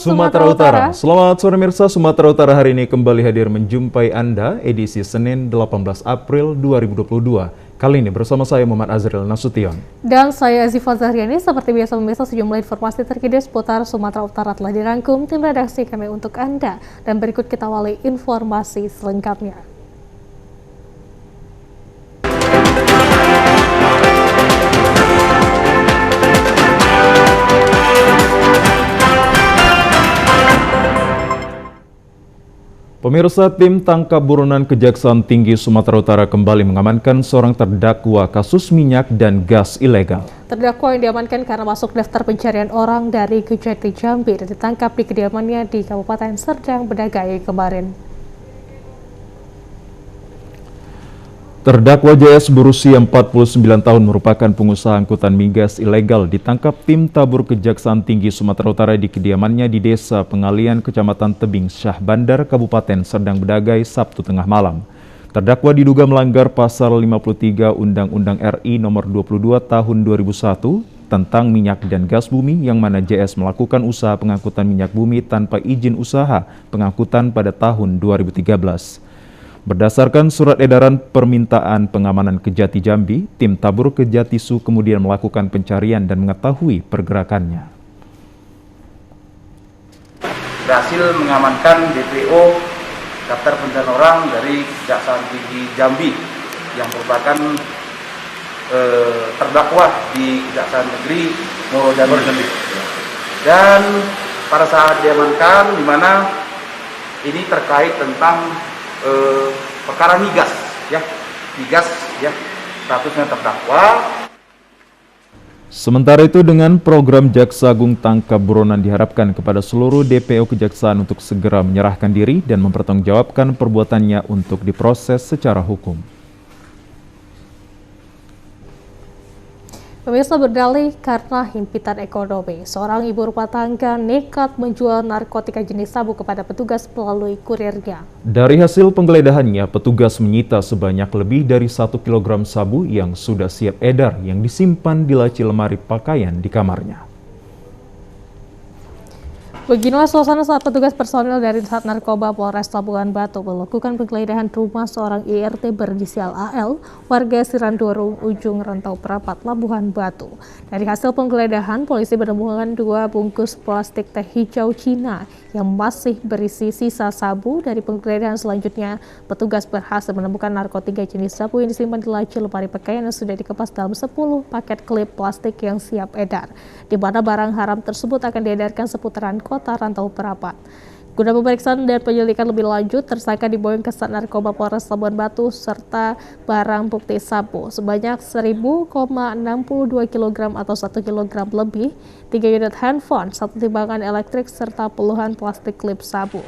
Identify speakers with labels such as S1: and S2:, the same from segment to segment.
S1: Sumatera Utara. Selamat sore pemirsa, Sumatera Utara hari ini kembali hadir menjumpai Anda edisi Senin 18 April 2022. Kali ini bersama saya Muhammad Azril Nasution.
S2: Dan saya Ziva Zahriani. Seperti biasa pemirsa, sejumlah informasi terkini seputar Sumatera Utara telah dirangkum tim redaksi kami untuk Anda. Dan berikut kita awali informasi selengkapnya.
S1: Pemirsa, tim tangkap buronan Kejaksaan Tinggi Sumatera Utara kembali mengamankan seorang terdakwa kasus minyak dan gas ilegal.
S2: Terdakwa yang diamankan karena masuk daftar pencarian orang dari Kejati Jambi dan ditangkap di kediamannya di Kabupaten Serdang Bedagai kemarin.
S1: Terdakwa JS berusia 49 tahun merupakan pengusaha angkutan migas ilegal ditangkap tim tabur Kejaksaan Tinggi Sumatera Utara di kediamannya di Desa Pengalian, Kecamatan Tebing Syah Bandar, Kabupaten Serdang Bedagai, Sabtu tengah malam. Terdakwa diduga melanggar pasal 53 Undang-Undang RI nomor 22 tahun 2001 tentang minyak dan gas bumi, yang mana JS melakukan usaha pengangkutan minyak bumi tanpa izin usaha pengangkutan pada tahun 2013. Berdasarkan surat edaran permintaan pengamanan Kejati Jambi, tim tabur Kejatisu kemudian melakukan pencarian dan mengetahui pergerakannya.
S3: Berhasil mengamankan DPO daftar pencarian orang dari Kejaksaan Tinggi Jambi yang merupakan terdakwa di Kejaksaan Negeri Muaro Jambi. Dan pada saat diamankan, di mana ini terkait tentang perkara migas ya, statusnya terdakwa.
S1: Sementara itu, dengan program Jaksa Agung Tangkap Buronan diharapkan kepada seluruh DPO Kejaksaan untuk segera menyerahkan diri dan mempertanggungjawabkan perbuatannya untuk diproses secara hukum.
S2: Pemirsa, berdalih karena himpitan ekonomi, seorang ibu rumah tangga nekat menjual narkotika jenis sabu kepada petugas melalui kurirnya.
S1: Dari hasil penggeledahannya, petugas menyita sebanyak lebih dari 1 kg sabu yang sudah siap edar yang disimpan di laci lemari pakaian di kamarnya.
S2: Beginilah suasana saat petugas personil dari Sat Narkoba Polres Labuhan Batu melakukan penggeledahan rumah seorang IRT berinisial AL, warga Sirandoro, Ujung Rantau Perapat, Labuhan Batu. Dari hasil penggeledahan, polisi menemukan 2 bungkus plastik teh hijau Cina yang masih berisi sisa sabu. Dari penggeledahan selanjutnya, petugas berhasil menemukan narkotika jenis sabu yang disimpan di laci lemari pakaian yang sudah dikemas dalam 10 paket klip plastik yang siap edar, di mana barang haram tersebut akan diedarkan seputaran Kota Rantau Perapat. Guna pemeriksaan dan penyelidikan lebih lanjut, tersangka dibawa ke Sat Narkoba Polres Labuhan Batu serta barang bukti sabu sebanyak 1.062 kg atau 1 kg lebih, 3 unit handphone, 1 timbangan elektrik serta puluhan plastik klip sabu.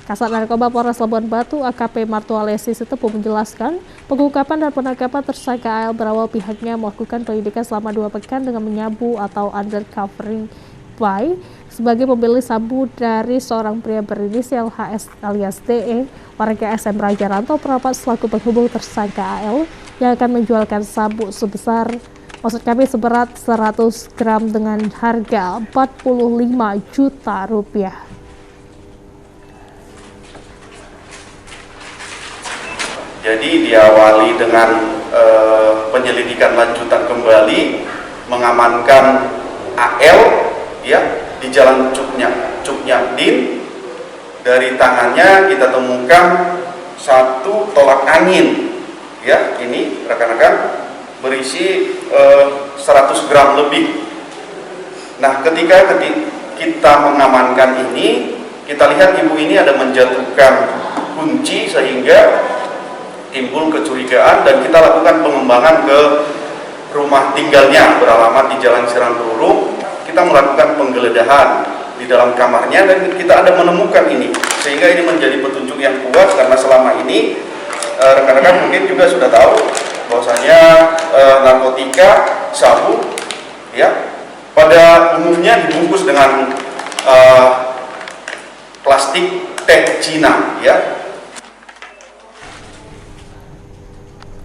S2: Kasat Narkoba Polres Labuhan Batu AKP Martualesi Sitepu menjelaskan, pengungkapan dan penangkapan tersangka AL berawal pihaknya melakukan penyelidikan selama 2 pekan dengan menyabu atau undercovering by sebagai pembeli sabu dari seorang pria berinisial HS alias DE, warga SM Raja Rantau Perapat, selaku penghubung tersangka AL yang akan menjualkan sabu seberat 100 gram dengan harga 45 juta rupiah.
S4: Jadi diawali dengan penyelidikan lanjutan kembali, mengamankan AL ya di Jalan Cuknyadin. Dari tangannya kita temukan 1 tolak angin ya, ini rekan-rekan berisi 100 gram lebih. Nah, ketika kita mengamankan ini, kita lihat ibu ini ada menjatuhkan kunci sehingga timbul kecurigaan, dan kita lakukan pengembangan ke rumah tinggalnya beralamat di Jalan Sirandoro. Kita melakukan penggeledahan di dalam kamarnya dan kita ada menemukan ini, sehingga ini menjadi petunjuk yang kuat karena selama ini rekan-rekan mungkin juga sudah tahu bahwasanya narkotika sabu ya pada umumnya dibungkus dengan plastik teh Cina ya.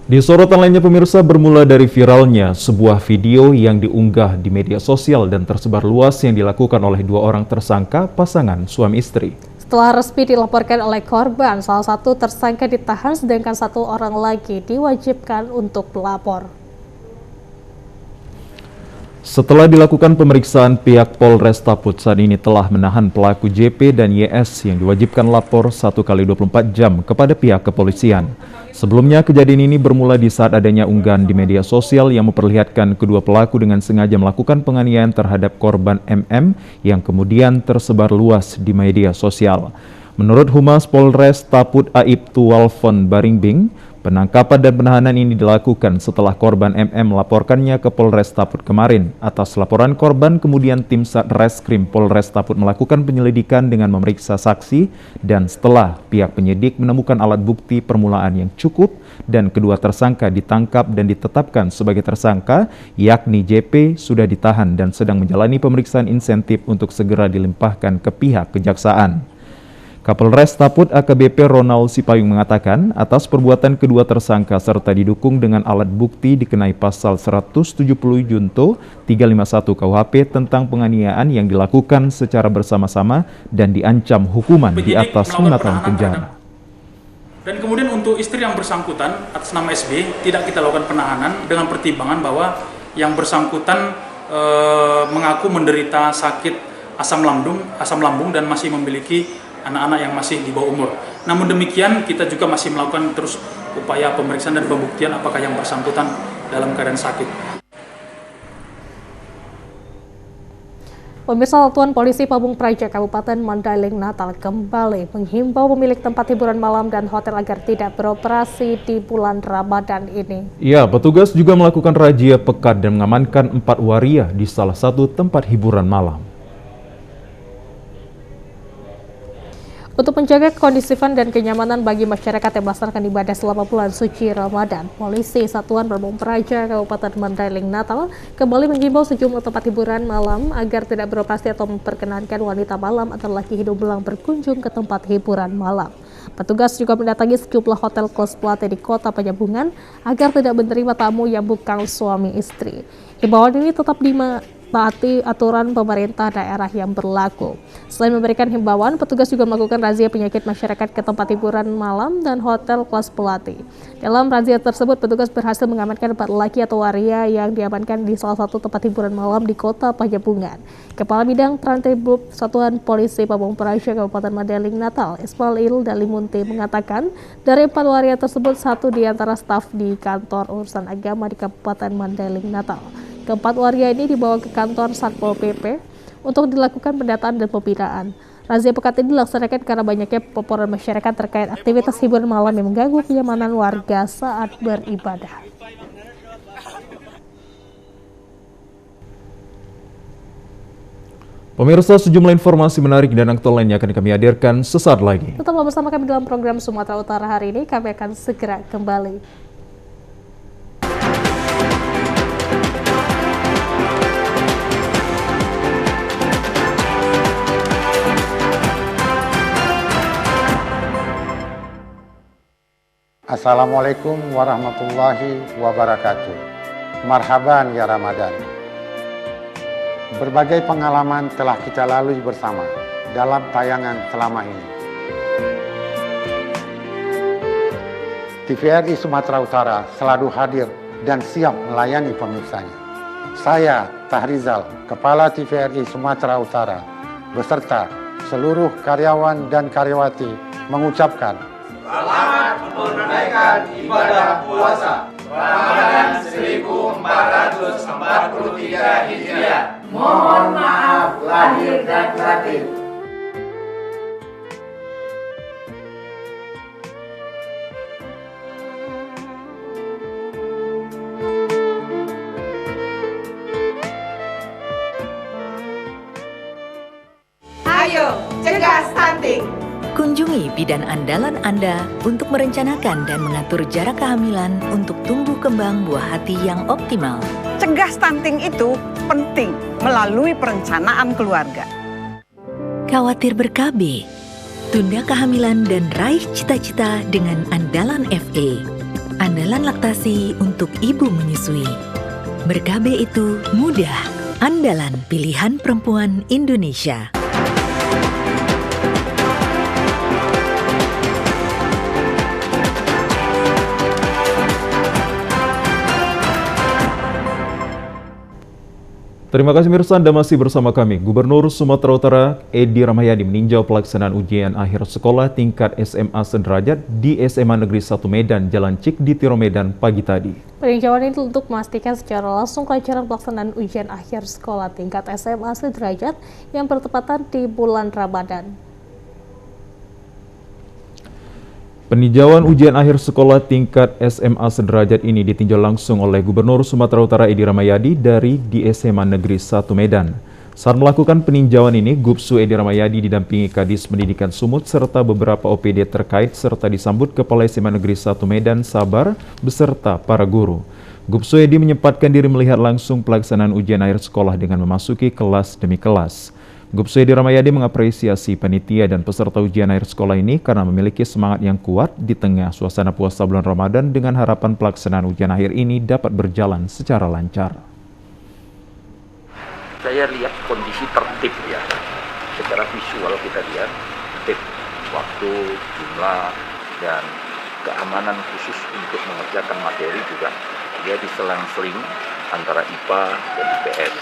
S1: Di sorotan lainnya pemirsa, bermula dari viralnya sebuah video yang diunggah di media sosial dan tersebar luas yang dilakukan oleh dua orang tersangka pasangan suami istri.
S2: Setelah resmi dilaporkan oleh korban, salah satu tersangka ditahan sedangkan satu orang lagi diwajibkan untuk melapor.
S1: Setelah dilakukan pemeriksaan, pihak Polres Taput saat ini telah menahan pelaku JP dan YS yang diwajibkan lapor 1 kali 24 jam kepada pihak kepolisian. Sebelumnya, kejadian ini bermula di saat adanya unggahan di media sosial yang memperlihatkan kedua pelaku dengan sengaja melakukan penganiayaan terhadap korban MM yang kemudian tersebar luas di media sosial. Menurut Humas Polres Taput Aibtu Walfon Baringbing, penangkapan dan penahanan ini dilakukan setelah korban MM melaporkannya ke Polres Taput kemarin. Atas laporan korban, kemudian tim Satreskrim Polres Taput melakukan penyelidikan dengan memeriksa saksi dan setelah pihak penyidik menemukan alat bukti permulaan yang cukup dan kedua tersangka ditangkap dan ditetapkan sebagai tersangka, yakni JP sudah ditahan dan sedang menjalani pemeriksaan insentif untuk segera dilimpahkan ke pihak kejaksaan. Kapolres Taput AKBP Ronald Sipayung mengatakan atas perbuatan kedua tersangka serta didukung dengan alat bukti dikenai pasal 170 Junto 351 KUHP tentang penganiayaan yang dilakukan secara bersama-sama dan diancam hukuman di atas 5 tahun penjara.
S5: Dan kemudian untuk istri yang bersangkutan atas nama SB tidak kita lakukan penahanan dengan pertimbangan bahwa yang bersangkutan mengaku menderita sakit asam lambung dan masih memiliki anak-anak yang masih di bawah umur. Namun demikian kita juga masih melakukan terus upaya pemeriksaan dan pembuktian apakah yang bersangkutan dalam keadaan sakit.
S2: Pemirsa, Satuan Polisi Pabung Praja Kabupaten Mandailing Natal kembali menghimbau pemilik tempat hiburan malam dan hotel agar tidak beroperasi di bulan Ramadan ini.
S1: Ya, petugas juga melakukan razia pekat dan mengamankan 4 waria di salah satu tempat hiburan malam.
S2: Untuk menjaga kondusifan dan kenyamanan bagi masyarakat yang melaksanakan ibadah selama bulan suci Ramadan, Polisi Satuan Pabung Praja Kabupaten Mandailing Natal kembali menghimbau sejumlah tempat hiburan malam agar tidak beroperasi atau memperkenankan wanita malam atau laki hidung belang berkunjung ke tempat hiburan malam. Petugas juga mendatangi sejumlah hotel kelas plate di Kota Penyambungan agar tidak menerima tamu yang bukan suami istri. Himbauan ini tetap taati aturan pemerintah daerah yang berlaku. Selain memberikan himbauan, petugas juga melakukan razia penyakit masyarakat ke tempat hiburan malam dan hotel kelas pelati. Dalam razia tersebut, petugas berhasil mengamankan 4 laki atau waria yang diamankan di salah satu tempat hiburan malam di Kota Penyambungan. Kepala Bidang Trantebub Satuan Polisi Pabung Praja Kabupaten Mandailing Natal, Ismail Dalimunte mengatakan, dari 4 waria tersebut, 1 diantara staf di kantor urusan agama di Kabupaten Mandailing Natal. Keempat waria ini dibawa ke kantor Satpol PP untuk dilakukan pendataan dan pembinaan. Razia pekat ini dilaksanakan karena banyaknya laporan masyarakat terkait aktivitas hiburan malam yang mengganggu kenyamanan warga saat beribadah.
S1: Pemirsa, sejumlah informasi menarik dan aktual lainnya akan kami hadirkan sesaat lagi.
S2: Tetaplah bersama kami dalam program Sumatera Utara hari ini. Kami akan segera kembali.
S6: Assalamualaikum warahmatullahi wabarakatuh. Marhaban ya Ramadan. Berbagai pengalaman telah kita lalui bersama dalam tayangan selama ini. TVRI Sumatera Utara selalu hadir dan siap melayani pemirsanya. Saya, Tahrizal, Kepala TVRI Sumatera Utara, beserta seluruh karyawan dan karyawati mengucapkan
S7: selamat menunaikan ibadah puasa Ramadan 1443 Hijriah. Mohon maaf lahir dan batin.
S8: Ayo, cegah stunting.
S9: Kunjungi bidan andalan Anda untuk merencanakan dan mengatur jarak kehamilan untuk tumbuh kembang buah hati yang optimal.
S8: Cegah stunting itu penting melalui perencanaan keluarga.
S9: Khawatir ber-KB? Tunda kehamilan dan raih cita-cita dengan Andalan FE. andalan laktasi untuk ibu menyusui. Berkabeh itu mudah, andalan pilihan perempuan Indonesia.
S1: Terima kasih mirsa, Anda masih bersama kami. Gubernur Sumatera Utara Edi Rahmayadi meninjau pelaksanaan ujian akhir sekolah tingkat SMA sederajat di SMA Negeri 1 Medan, Jalan Cik di Tiro Medan pagi tadi.
S2: Peninjauan ini untuk memastikan secara langsung kelancaran pelaksanaan ujian akhir sekolah tingkat SMA sederajat yang bertepatan di bulan Ramadan.
S1: Peninjauan ujian akhir sekolah tingkat SMA sederajat ini ditinjau langsung oleh Gubernur Sumatera Utara Edi Rahmayadi dari di SMA Negeri 1 Medan. Saat melakukan peninjauan ini, Gubsu Edi Rahmayadi didampingi Kadis Pendidikan Sumut serta beberapa OPD terkait serta disambut Kepala SMA Negeri 1 Medan Sabar beserta para guru. Gubsu Edi menyempatkan diri melihat langsung pelaksanaan ujian akhir sekolah dengan memasuki kelas demi kelas. Gubsu Edi Rahmayadi mengapresiasi panitia dan peserta ujian akhir sekolah ini karena memiliki semangat yang kuat di tengah suasana puasa bulan Ramadan dengan harapan pelaksanaan ujian akhir ini dapat berjalan secara lancar.
S10: Saya lihat kondisi tertib ya, secara visual kita lihat tertib, waktu, jumlah, dan keamanan khusus untuk mengerjakan materi juga dia diselang-seling antara IPA dan IPS.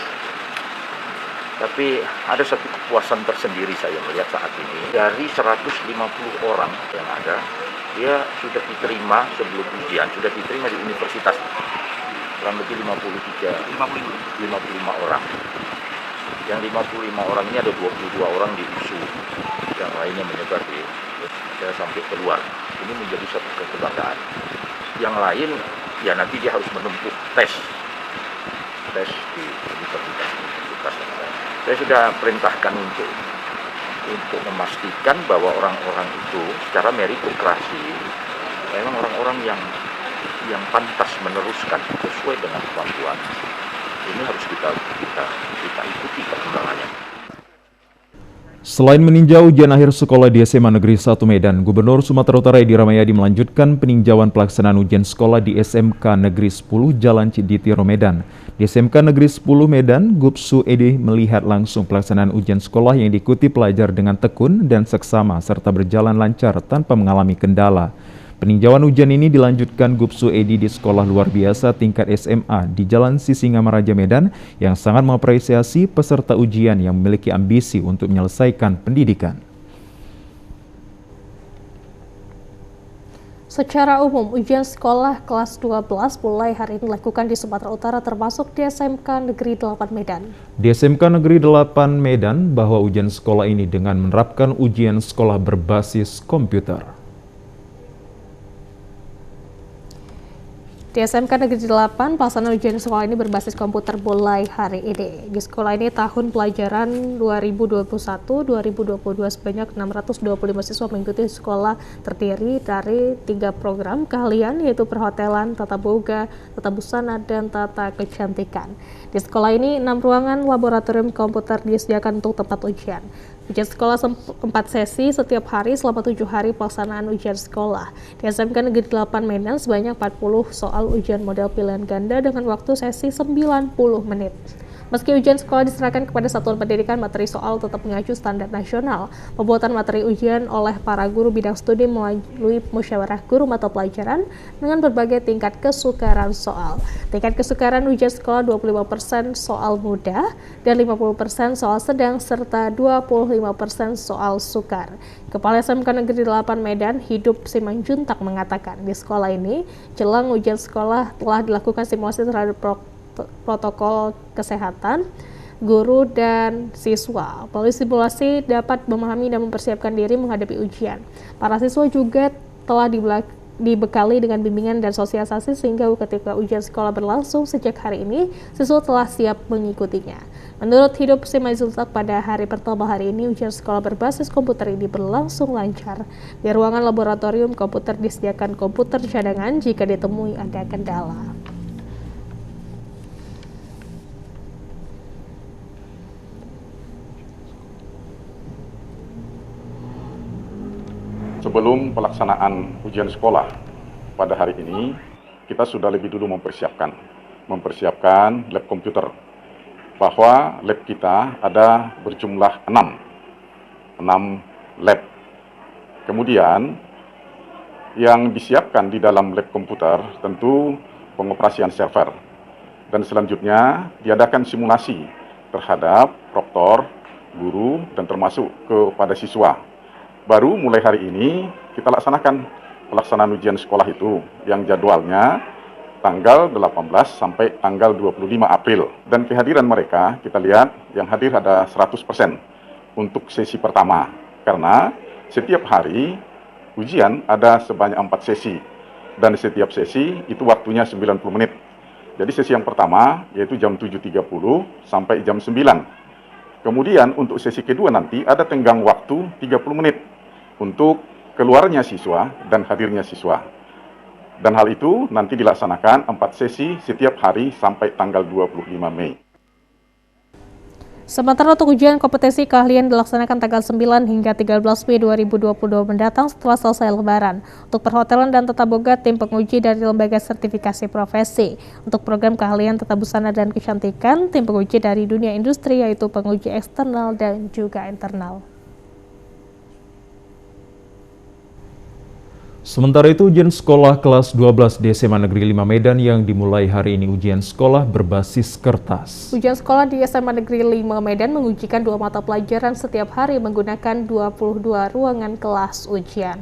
S10: Tapi ada satu kepuasan tersendiri saya melihat saat ini. Dari 150 orang yang ada, dia sudah diterima sebelum ujian, sudah diterima di universitas. Kurang lebih 55 orang. Yang 55 orang ini ada 22 orang di USU. Yang lainnya menyebar di sampai keluar. Ini menjadi satu kebanggaan. Yang lain, ya nanti dia harus menempuh tes di universitas. Saya sudah perintahkan untuk memastikan bahwa orang-orang itu secara meritokrasi memang orang-orang yang pantas meneruskan sesuai dengan kemampuan. Ini harus kita ikuti perkembangannya.
S1: Selain meninjau ujian akhir sekolah di SMA Negeri 1 Medan, Gubernur Sumatera Utara Edi Rahmayadi melanjutkan peninjauan pelaksanaan ujian sekolah di SMK Negeri 10 Jalan Cik di Tiro Medan. Di SMK Negeri 10 Medan, Gubsu Edi melihat langsung pelaksanaan ujian sekolah yang diikuti pelajar dengan tekun dan seksama serta berjalan lancar tanpa mengalami kendala. Peninjauan ujian ini dilanjutkan Gubsu Edi di sekolah luar biasa tingkat SMA di Jalan Sisingamaraja Medan yang sangat mengapresiasi peserta ujian yang memiliki ambisi untuk menyelesaikan pendidikan.
S2: Secara umum, ujian sekolah kelas 12 mulai hari ini dilakukan di Sumatera Utara termasuk di SMK Negeri 8 Medan.
S1: Di SMK Negeri 8 Medan bahwa ujian sekolah ini dengan menerapkan ujian sekolah berbasis komputer.
S2: Di SMK Negeri 8, pelaksanaan ujian sekolah ini berbasis komputer mulai hari ini. Di sekolah ini tahun pelajaran 2021-2022 sebanyak 625 siswa mengikuti sekolah terdiri dari 3 program keahlian yaitu perhotelan, tata boga, tata busana, dan tata kecantikan. Di sekolah ini 6 ruangan laboratorium komputer disediakan untuk tempat ujian. Ujian sekolah 4 sesi setiap hari selama 7 hari pelaksanaan ujian sekolah. Di SMK Negeri 8 Medan sebanyak 40 soal ujian model pilihan ganda dengan waktu sesi 90 menit. Meski ujian sekolah diserahkan kepada satuan pendidikan, materi soal tetap mengacu standar nasional. Pembuatan materi ujian oleh para guru bidang studi melalui musyawarah guru mata pelajaran dengan berbagai tingkat kesukaran soal. Tingkat kesukaran ujian sekolah 25% soal mudah dan 50% soal sedang serta 25% soal sukar. Kepala SMK Negeri 8 Medan, Hidup Simanjuntak mengatakan di sekolah ini jelang ujian sekolah telah dilakukan simulasi terhadap protokol kesehatan, guru, dan siswa. Melalui simulasi dapat memahami dan mempersiapkan diri menghadapi ujian. Para siswa juga telah dibekali dengan bimbingan dan sosialisasi sehingga ketika ujian sekolah berlangsung sejak hari ini, siswa telah siap mengikutinya. Menurut Hidup Simanjuntak, pada hari pertama hari ini ujian sekolah berbasis komputer ini berlangsung lancar. Di ruangan laboratorium komputer disediakan komputer cadangan jika ditemui ada kendala.
S11: Sebelum pelaksanaan ujian sekolah pada hari ini, kita sudah lebih dulu mempersiapkan lab komputer. Bahwa lab kita ada berjumlah 6 lab. Kemudian yang disiapkan di dalam lab komputer tentu pengoperasian server. Dan selanjutnya diadakan simulasi terhadap proktor, guru, dan termasuk kepada siswa. Baru mulai hari ini kita laksanakan pelaksanaan ujian sekolah itu yang jadwalnya tanggal 18 sampai tanggal 25 April. Dan kehadiran mereka, kita lihat yang hadir ada 100% untuk sesi pertama. Karena setiap hari ujian ada sebanyak 4 sesi. Dan setiap sesi itu waktunya 90 menit. Jadi sesi yang pertama yaitu jam 7.30 sampai jam 9. Kemudian untuk sesi kedua nanti ada tenggang waktu 30 menit untuk keluarnya siswa dan hadirnya siswa. Dan hal itu nanti dilaksanakan 4 sesi setiap hari sampai tanggal 25 Mei.
S2: Sementara untuk ujian kompetensi keahlian dilaksanakan tanggal 9 hingga 13 Mei 2022 mendatang setelah selesai Lebaran. Untuk perhotelan dan tata boga, tim penguji dari Lembaga Sertifikasi Profesi. Untuk program keahlian tata busana dan kecantikan, tim penguji dari dunia industri yaitu penguji eksternal dan juga internal.
S1: Sementara itu, ujian sekolah kelas 12 di SMA Negeri 5 Medan yang dimulai hari ini ujian sekolah berbasis kertas.
S2: Ujian sekolah di SMA Negeri 5 Medan mengujikan 2 mata pelajaran setiap hari menggunakan 22 ruangan kelas ujian.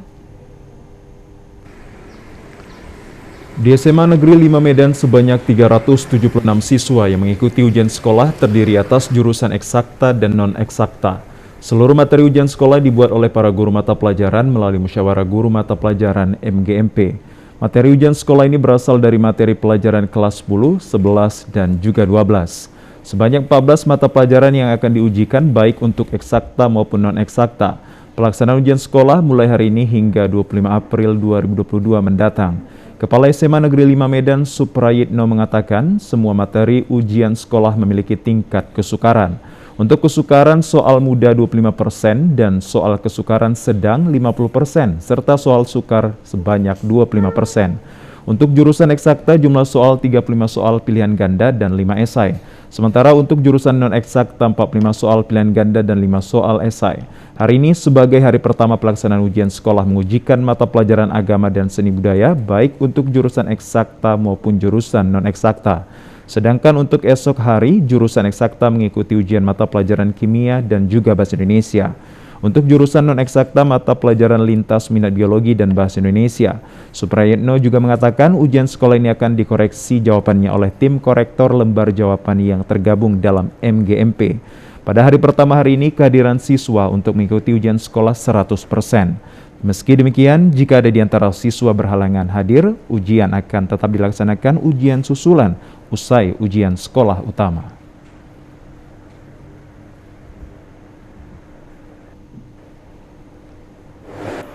S1: Di SMA Negeri 5 Medan sebanyak 376 siswa yang mengikuti ujian sekolah terdiri atas jurusan eksakta dan non-eksakta. Seluruh materi ujian sekolah dibuat oleh para guru mata pelajaran melalui musyawarah guru mata pelajaran MGMP. Materi ujian sekolah ini berasal dari materi pelajaran kelas 10, 11, dan juga 12. Sebanyak 14 mata pelajaran yang akan diujikan baik untuk eksakta maupun non-eksakta. Pelaksanaan ujian sekolah mulai hari ini hingga 25 April 2022 mendatang. Kepala SMA Negeri 5 Medan Suprayitno mengatakan semua materi ujian sekolah memiliki tingkat kesukaran. Untuk kesukaran soal mudah 25% dan soal kesukaran sedang 50%, serta soal sukar sebanyak 25%. Untuk jurusan eksakta jumlah soal 35 soal pilihan ganda dan 5 esai. Sementara untuk jurusan non-eksakta 45 soal pilihan ganda dan 5 soal esai. Hari ini sebagai hari pertama pelaksanaan ujian sekolah mengujikan mata pelajaran agama dan seni budaya baik untuk jurusan eksakta maupun jurusan non-eksakta. Sedangkan untuk esok hari, jurusan eksakta mengikuti ujian mata pelajaran kimia dan juga bahasa Indonesia. Untuk jurusan non-eksakta mata pelajaran lintas minat biologi dan bahasa Indonesia. Suprayitno juga mengatakan ujian sekolah ini akan dikoreksi jawabannya oleh tim korektor lembar jawaban yang tergabung dalam MGMP. Pada hari pertama hari ini, kehadiran siswa untuk mengikuti ujian sekolah 100%. Meski demikian, jika ada di antara siswa berhalangan hadir, ujian akan tetap dilaksanakan ujian susulan usai ujian sekolah utama.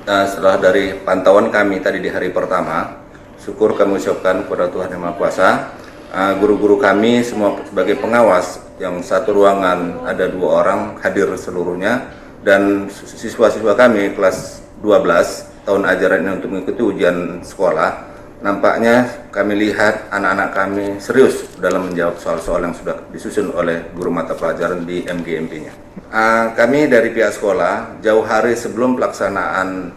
S12: Setelah dari pantauan kami tadi di hari pertama, syukur kami ucapkan kepada Tuhan Yang Maha Kuasa. Guru-guru kami semua sebagai pengawas, yang satu ruangan ada 2 orang hadir seluruhnya, dan siswa-siswa kami kelas 12 tahun ajaran ini untuk mengikuti ujian sekolah. Nampaknya kami lihat anak-anak kami serius dalam menjawab soal-soal yang sudah disusun oleh guru mata pelajaran di MGMP-nya. Kami dari pihak sekolah, jauh hari sebelum pelaksanaan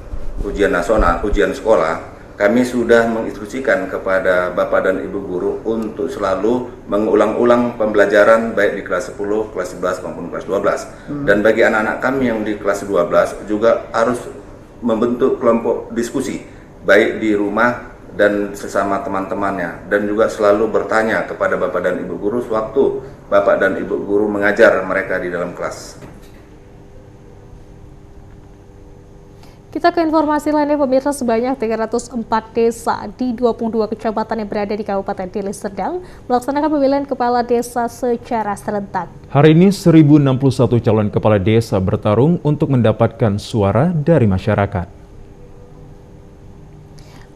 S12: ujian nasional, ujian sekolah, kami sudah menginstruksikan kepada Bapak dan Ibu guru untuk selalu mengulang-ulang pembelajaran baik di kelas 10, kelas 11 maupun kelas 12. Dan bagi anak-anak kami yang di kelas 12 juga harus membentuk kelompok diskusi baik di rumah dan sesama teman-temannya, dan juga selalu bertanya kepada Bapak dan Ibu guru sewaktu Bapak dan Ibu guru mengajar mereka di dalam kelas.
S2: Kita ke informasi lainnya, pemirsa. Sebanyak 304 desa di 22 kecamatan yang berada di Kabupaten Deli Serdang melaksanakan pemilihan kepala desa secara serentak.
S1: Hari ini 1061 calon kepala desa bertarung untuk mendapatkan suara dari masyarakat.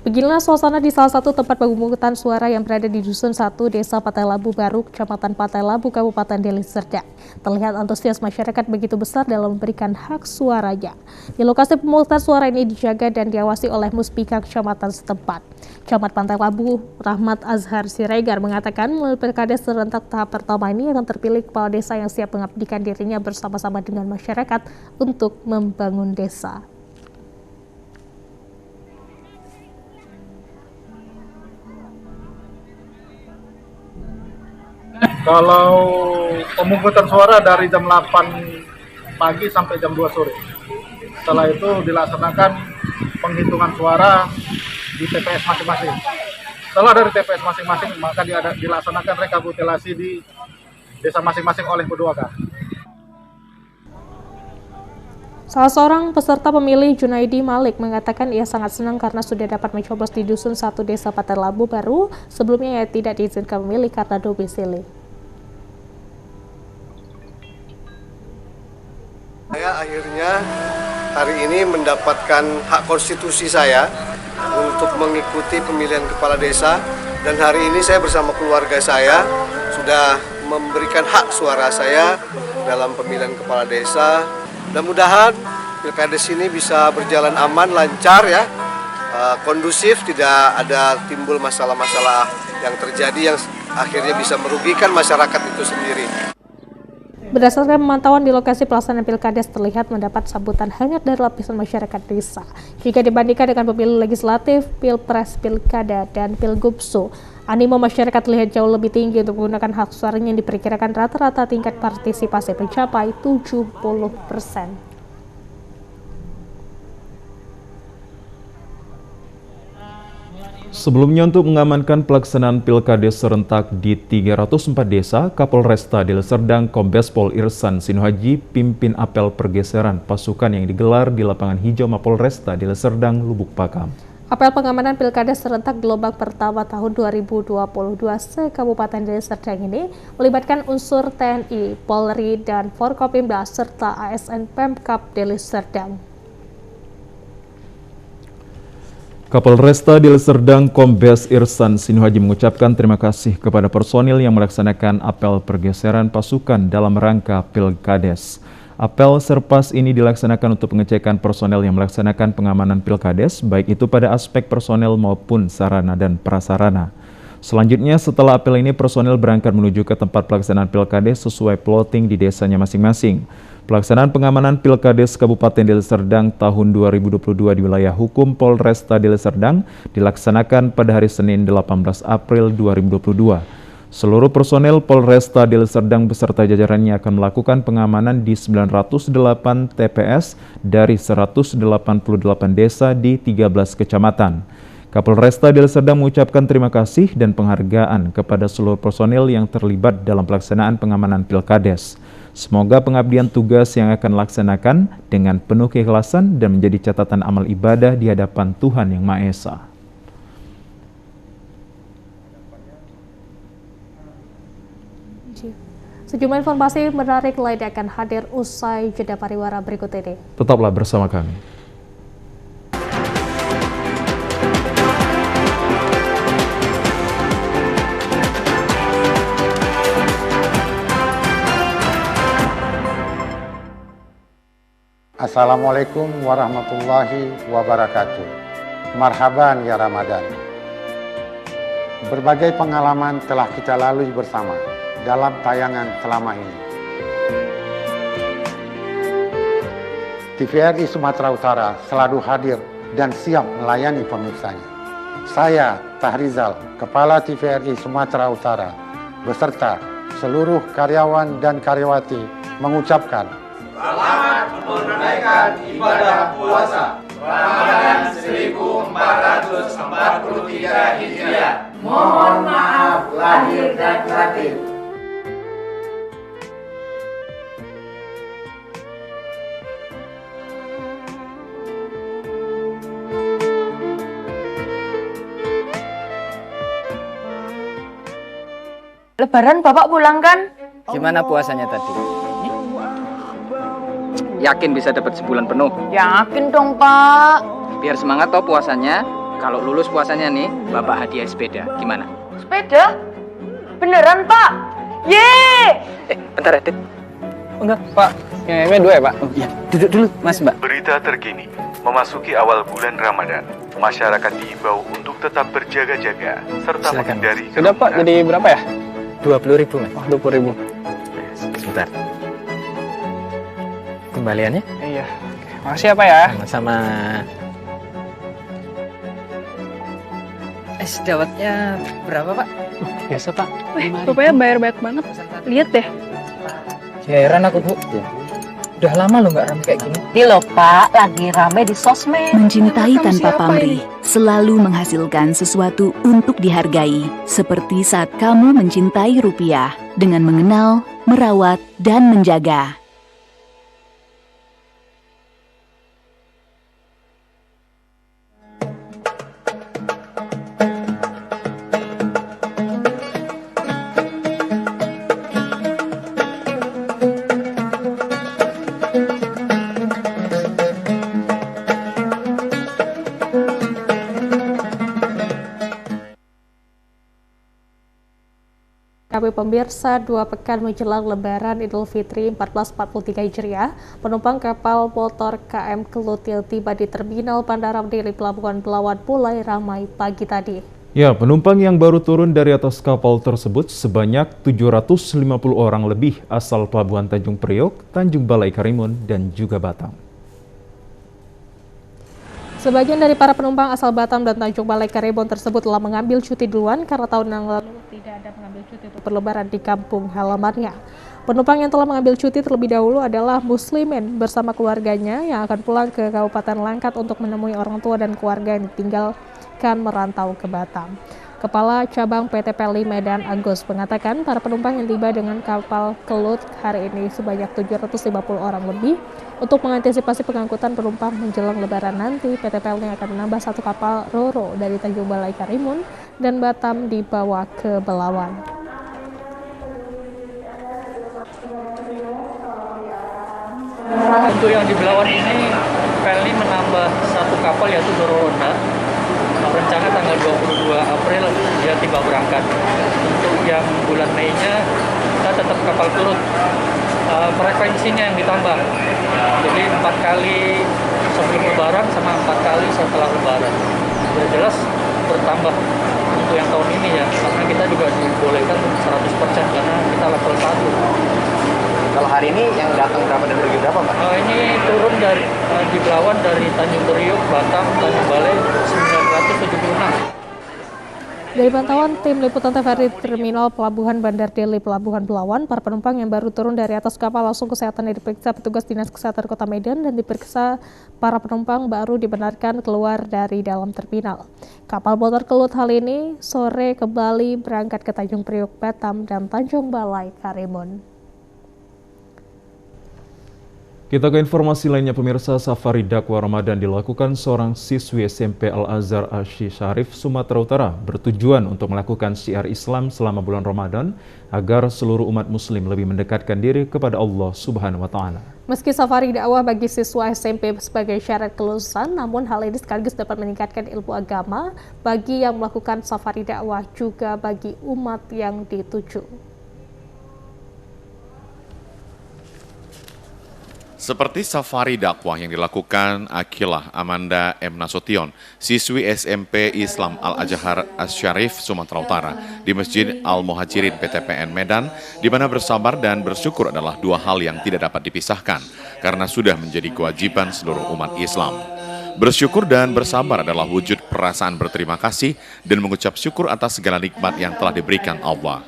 S2: Beginilah suasana di salah satu tempat pemungutan suara yang berada di Dusun 1, Desa Pantai Labu Baru, Kecamatan Pantai Labu, Kabupaten Deli Serdang. Terlihat antusias masyarakat begitu besar dalam memberikan hak suaranya. Di lokasi pemungutan suara ini dijaga dan diawasi oleh Muspika Kecamatan setempat. Camat Pantai Labu, Rahmat Azhar Siregar mengatakan melalui pilkada serentak tahap pertama ini akan terpilih kepala desa yang siap mengabdikan dirinya bersama-sama dengan masyarakat untuk membangun desa.
S13: Kalau pemungutan suara dari jam 8 pagi sampai jam 2 sore. Setelah itu dilaksanakan penghitungan suara di TPS masing-masing. Setelah dari TPS masing-masing, maka dilaksanakan rekapitulasi di desa masing-masing oleh P2K.
S2: Salah seorang peserta pemilih, Junaidi Malik, mengatakan ia sangat senang karena sudah dapat mencoblos di Dusun 1 Desa Pantai Labu Baru. Sebelumnya ia tidak diizinkan memilih karena domisili.
S14: Saya akhirnya hari ini mendapatkan hak konstitusi saya untuk mengikuti pemilihan kepala desa, dan hari ini saya bersama keluarga saya sudah memberikan hak suara saya dalam pemilihan kepala desa. Mudah-mudahan pilkada sini bisa berjalan aman, lancar ya, kondusif, tidak ada timbul masalah-masalah yang terjadi yang akhirnya bisa merugikan masyarakat itu sendiri.
S2: Berdasarkan pemantauan di lokasi pelaksanaan pilkades terlihat mendapat sambutan hangat dari lapisan masyarakat desa. Jika dibandingkan dengan pemilu legislatif, pilpres, pilkada, dan pilgubso, animo masyarakat terlihat jauh lebih tinggi untuk menggunakan hak suaranya yang diperkirakan rata-rata tingkat partisipasi mencapai 70%.
S1: Sebelumnya untuk mengamankan pelaksanaan pilkades serentak di 304 desa, Kapolresta Deli Serdang Kombes Pol Irsan Sinuhaji pimpin apel pergeseran pasukan yang digelar di lapangan hijau Mapolresta Deli Serdang, Lubuk Pakam.
S2: Apel pengamanan pilkades serentak gelombang pertama tahun 2022 se-Kabupaten Deli Serdang ini melibatkan unsur TNI, Polri, dan Forkopimda serta ASN Pemkab Deli Serdang.
S1: Kapolresta Deli Serdang Kombes Irsan Sinuhaji mengucapkan terima kasih kepada personil yang melaksanakan apel pergeseran pasukan dalam rangka Pilkades. Apel serpas ini dilaksanakan untuk pengecekan personel yang melaksanakan pengamanan Pilkades, baik itu pada aspek personel maupun sarana dan prasarana. Selanjutnya, setelah apel ini, personel berangkat menuju ke tempat pelaksanaan Pilkades sesuai plotting di desanya masing-masing. Pelaksanaan pengamanan Pilkades Kabupaten Deli Serdang tahun 2022 di wilayah hukum Polresta Deli Serdang dilaksanakan pada hari Senin 18 April 2022. Seluruh personel Polresta Deli Serdang beserta jajarannya akan melakukan pengamanan di 908 TPS dari 188 desa di 13 kecamatan. Kapolresta Deli Serdang mengucapkan terima kasih dan penghargaan kepada seluruh personel yang terlibat dalam pelaksanaan pengamanan Pilkades. Semoga pengabdian tugas yang akan dilaksanakan dengan penuh keikhlasan dan menjadi catatan amal ibadah di hadapan Tuhan Yang Maha Esa.
S2: Sejumlah informasi menarik lainnya akan hadir usai jeda pariwara berikut ini.
S1: Tetaplah bersama kami.
S6: Assalamualaikum warahmatullahi wabarakatuh. Marhaban ya Ramadan. Berbagai pengalaman telah kita lalui bersama dalam tayangan selama ini. TVRI Sumatera Utara selalu hadir dan siap melayani pemirsanya. Saya Tahrizal, Kepala TVRI Sumatera Utara, beserta seluruh karyawan dan karyawati mengucapkan
S7: selamat menunaikan ibadah puasa Ramadan 1443 Hijriah. Mohon maaf lahir dan batin.
S15: Lebaran Bapak pulang kan?
S16: Gimana puasanya tadi? Yakin bisa dapat sebulan penuh?
S15: Yakin dong Pak.
S16: Biar semangat toh puasanya, kalau lulus puasanya nih, Bapak hadiah sepeda. Gimana?
S15: Sepeda? Beneran, Pak? Yeay!
S16: Bentar ya, Dit. Enggak, Pak. Yang dua ya, Pak? Oh, iya. Duduk dulu, Mas, Mbak.
S17: Berita terkini, memasuki awal bulan Ramadan, masyarakat diimbau untuk tetap berjaga-jaga serta menghindari
S16: Sudah, Pak. Jadi berapa ya? 20.000, Mas. Oh, 20.000. Sebentar. Kembaliannya? Iya. Makasih ya, Pak ya. Sama-sama. Es dawetnya berapa, Pak? Biasa, Pak.
S18: Bapaknya bayar banyak banget. Lihat deh.
S16: Heran aku, Bu. Udah lama lo nggak rame kayak gini.
S19: Ini loh, Pak, lagi rame di sosmed.
S20: Mencintai tanpa pamrih selalu menghasilkan sesuatu untuk dihargai. Seperti saat kamu mencintai rupiah dengan mengenal, merawat, dan menjaga.
S2: Kami pemirsa, 2 pekan menjelang Lebaran Idul Fitri 1443 Hijriah, penumpang kapal motor KM Kelut yang tiba di Terminal Bandara Deli Pelabuhan Belawan mulai ramai pagi tadi.
S1: Ya, penumpang yang baru turun dari atas kapal tersebut sebanyak 750 orang lebih asal Pelabuhan Tanjung Priok, Tanjung Balai Karimun, dan juga Batam.
S2: Sebagian dari para penumpang asal Batam dan Tanjung Balai Karimun tersebut telah mengambil cuti duluan karena tahun yang lalu tidak ada mengambil cuti untuk berlebaran di kampung halamannya. Penumpang yang telah mengambil cuti terlebih dahulu adalah Muslimin bersama keluarganya yang akan pulang ke Kabupaten Langkat untuk menemui orang tua dan keluarga yang ditinggalkan merantau ke Batam. Kepala Cabang PT Peli Medan Agus mengatakan para penumpang yang tiba dengan kapal Kelut hari ini sebanyak 750 orang lebih. Untuk mengantisipasi pengangkutan penumpang menjelang Lebaran nanti, PT Pelni akan menambah 1 kapal Roro dari Tanjung Balai Karimun dan Batam dibawa ke Belawan.
S21: Untuk yang di Belawan ini, Pelni menambah 1 kapal yaitu Roro Honda. Rencana tanggal 22 April dia tiba berangkat. Untuk yang bulan Mei-nya kita tetap kapal Kelut. Frekuensinya yang ditambah. Jadi 4 kali sebelum Lebaran sama 4 kali setelah Lebaran. Sudah jelas bertambah untuk yang tahun ini ya, karena kita juga dibolehkan 100% karena kita level 1.
S22: Kalau hari ini yang datang berapa dan pergi berapa, Pak?
S21: Ini turun dari di Belawan dari Tanjung Priok, Batam, Tanjung Balai 976.
S2: Dari pantauan tim liputan TVRI Terminal Pelabuhan Bandar Deli Pelabuhan Belawan, para penumpang yang baru turun dari atas kapal langsung kesehatannya diperiksa petugas Dinas Kesehatan Kota Medan dan diperiksa para penumpang baru dibenarkan keluar dari dalam terminal. Kapal motor Kelut hal ini sore kembali berangkat ke Tanjung Priok, Batam, dan Tanjung Balai Karimun.
S1: Kita ke informasi lainnya, pemirsa. Safari dakwah Ramadan dilakukan seorang siswi SMP Al-Azhar Asy-Syarif, Sumatera Utara, bertujuan untuk melakukan syiar Islam selama bulan Ramadan agar seluruh umat muslim lebih mendekatkan diri kepada Allah Subhanahu wa Ta'ala.
S2: Meski safari dakwah bagi siswa SMP sebagai syarat kelulusan, namun hal ini sekaligus dapat meningkatkan ilmu agama bagi yang melakukan safari dakwah juga bagi umat yang dituju.
S23: Seperti safari dakwah yang dilakukan Akilah Amanda M. Nasution, siswi SMP Islam Al-Azhar Asy-Syarif, Sumatera Utara, di Masjid Al-Muhajirin PTPN Medan, di mana bersabar dan bersyukur adalah 2 hal yang tidak dapat dipisahkan, karena sudah menjadi kewajiban seluruh umat Islam. Bersyukur dan bersabar adalah wujud perasaan berterima kasih dan mengucap syukur atas segala nikmat yang telah diberikan Allah.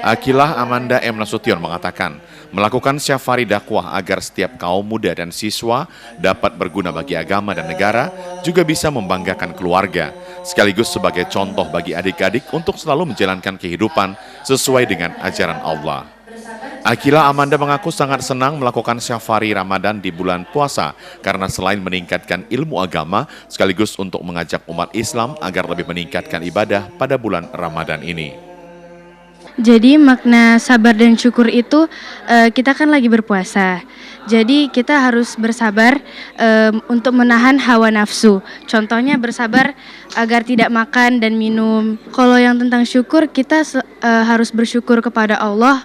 S23: Akilah Amanda M. Nasution mengatakan, melakukan safari dakwah agar setiap kaum muda dan siswa dapat berguna bagi agama dan negara, juga bisa membanggakan keluarga, sekaligus sebagai contoh bagi adik-adik untuk selalu menjalankan kehidupan sesuai dengan ajaran Allah. Akilah Amanda mengaku sangat senang melakukan safari Ramadan di bulan puasa karena selain meningkatkan ilmu agama, sekaligus untuk mengajak umat Islam agar lebih meningkatkan ibadah pada bulan Ramadan ini.
S18: Jadi makna sabar dan syukur itu kita kan lagi berpuasa. Jadi kita harus bersabar untuk menahan hawa nafsu. Contohnya bersabar agar tidak makan dan minum. Kalau yang tentang syukur, kita harus bersyukur kepada Allah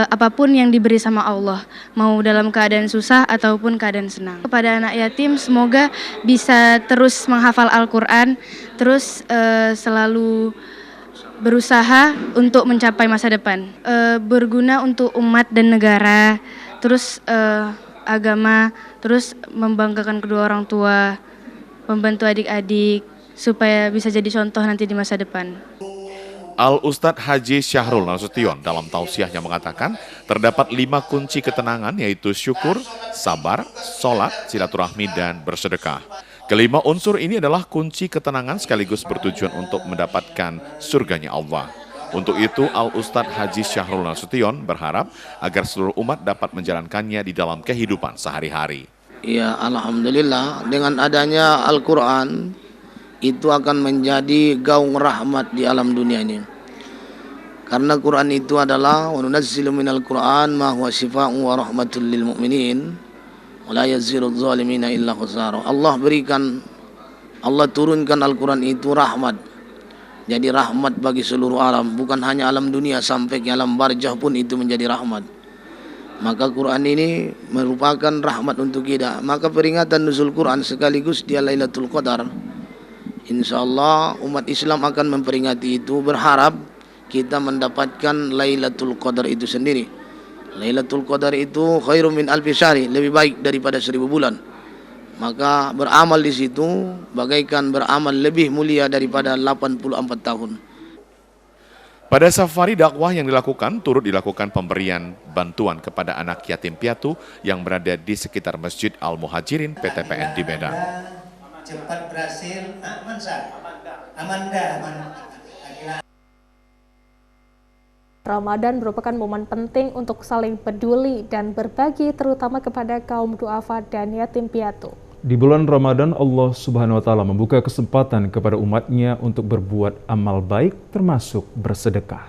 S18: apapun yang diberi sama Allah. Mau dalam keadaan susah ataupun keadaan senang. Kepada anak yatim semoga bisa terus menghafal Al-Quran, terus selalu berusaha untuk mencapai masa depan, berguna untuk umat dan negara, terus agama, terus membanggakan kedua orang tua, membantu adik-adik supaya bisa jadi contoh nanti di masa depan.
S23: Al-Ustadz Haji Syahrul Nasution dalam tausiahnya mengatakan terdapat 5 kunci ketenangan yaitu syukur, sabar, sholat, silaturahmi, dan bersedekah. Kelima unsur ini adalah kunci ketenangan sekaligus bertujuan untuk mendapatkan surganya Allah. Untuk itu, Al-Ustadz Haji Syahrul Nasution berharap agar seluruh umat dapat menjalankannya di dalam kehidupan sehari-hari.
S3: Ya, alhamdulillah dengan adanya Al-Quran itu akan menjadi gaung rahmat di alam dunia ini. Karena Quran itu adalah wa nunazzilu minal Quran ma huwa syifaa'un wa rahmatul lil mu'minin. La yazirul zalimina illa khusara. Allah turunkan Al-Quran itu rahmat. Jadi rahmat bagi seluruh alam, bukan hanya alam dunia, sampai ke alam barzah pun itu menjadi rahmat. Maka Quran ini merupakan rahmat untuk kita. Maka peringatan nuzul Quran sekaligus dia Lailatul Qadar. Insyaallah umat Islam akan memperingati itu, berharap kita mendapatkan Lailatul Qadar itu sendiri. Lailatul Qadar itu khairum min alfi syahri, lebih baik daripada 1000 bulan. Maka beramal di situ bagaikan beramal lebih mulia daripada 84 tahun.
S23: Pada safari dakwah yang dilakukan, turut dilakukan pemberian bantuan kepada anak yatim piatu yang berada di sekitar Masjid Al-Muhajirin PTPN di Medan.
S7: Cepat berhasil, Amanda.
S2: Ramadan merupakan momen penting untuk saling peduli dan berbagi, terutama kepada kaum duafa dan yatim piatu.
S1: Di bulan Ramadan, Allah Subhanahu wa Ta'ala membuka kesempatan kepada umatnya untuk berbuat amal baik, termasuk bersedekah.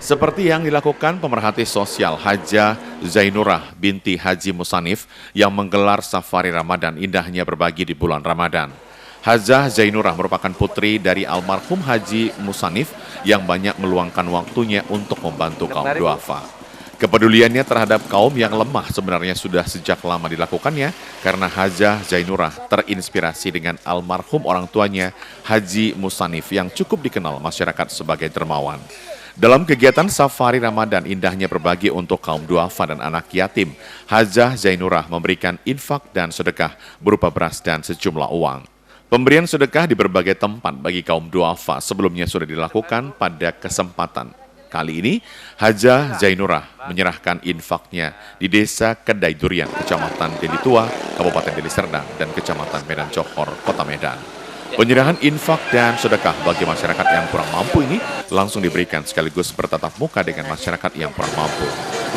S23: Seperti yang dilakukan pemerhati sosial Hajah Zainurah binti Haji Musanif yang menggelar safari Ramadan indahnya berbagi di bulan Ramadan. Hajah Zainurah merupakan putri dari almarhum Haji Musanif yang banyak meluangkan waktunya untuk membantu kaum duafa. Kepeduliannya terhadap kaum yang lemah sebenarnya sudah sejak lama dilakukannya karena Hajah Zainurah terinspirasi dengan almarhum orang tuanya Haji Musanif yang cukup dikenal masyarakat sebagai dermawan. Dalam kegiatan safari Ramadan indahnya berbagi untuk kaum duafa dan anak yatim, Hajah Zainurah memberikan infak dan sedekah berupa beras dan sejumlah uang. Pemberian sedekah di berbagai tempat bagi kaum duafa sebelumnya sudah dilakukan pada kesempatan kali ini. Hajah Zainurah menyerahkan infaknya di Desa Kedai Durian, Kecamatan Deli Tua, Kabupaten Deli Serdang, dan Kecamatan Medan Johor, Kota Medan. Penyerahan infak dan sedekah bagi masyarakat yang kurang mampu ini langsung diberikan sekaligus bertatap muka dengan masyarakat yang kurang mampu.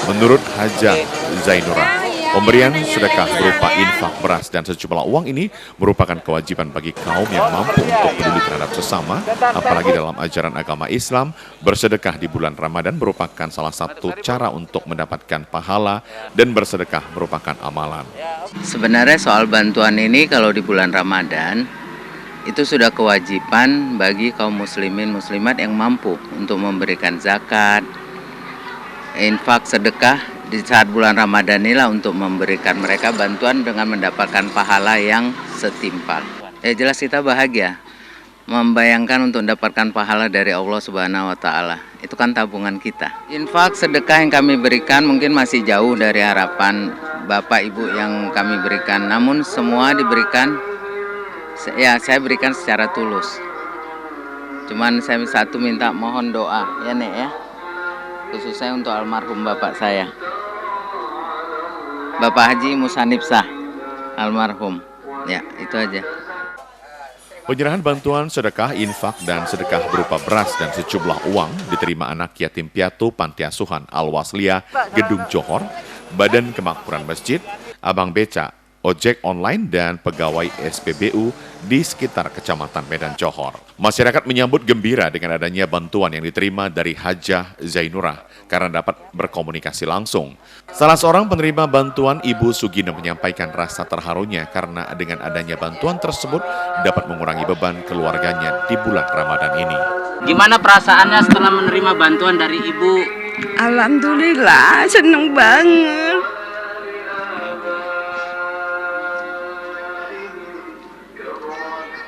S23: Menurut Hajah Zainurah, pemberian sedekah berupa infak beras dan sejumlah uang ini merupakan kewajiban bagi kaum yang mampu untuk peduli terhadap sesama, apalagi dalam ajaran agama Islam, bersedekah di bulan Ramadan merupakan salah satu cara untuk mendapatkan pahala dan bersedekah merupakan amalan.
S4: Sebenarnya soal bantuan ini kalau di bulan Ramadan itu sudah kewajiban bagi kaum muslimin muslimat yang mampu untuk memberikan zakat, infak, sedekah di saat bulan Ramadan inilah untuk memberikan mereka bantuan dengan mendapatkan pahala yang setimpal. Jelas kita bahagia membayangkan untuk mendapatkan pahala dari Allah Subhanahu wa Ta'ala. Itu kan tabungan kita. Infak, sedekah yang kami berikan mungkin masih jauh dari harapan Bapak Ibu yang kami berikan. Namun semua diberikan, ya saya berikan secara tulus. Cuman saya satu minta mohon doa ya Nek ya, khususnya untuk almarhum bapak saya, Bapak Haji Musanif Sah almarhum. Ya itu aja.
S23: Penyerahan bantuan sedekah, infak, dan sedekah berupa beras dan sejumlah uang diterima anak yatim piatu Panti Asuhan Al-Wasliyah Gedung Johor, Badan Kemakmuran Masjid, Abang Beca, ojek online dan pegawai SPBU di sekitar Kecamatan Medan Johor. Masyarakat menyambut gembira dengan adanya bantuan yang diterima dari Hajah Zainurah karena dapat berkomunikasi langsung. Salah seorang penerima bantuan, Ibu Sugino, menyampaikan rasa terharunya karena dengan adanya bantuan tersebut dapat mengurangi beban keluarganya di bulan Ramadan ini.
S5: Gimana perasaannya setelah menerima bantuan dari Ibu?
S8: Alhamdulillah, seneng banget.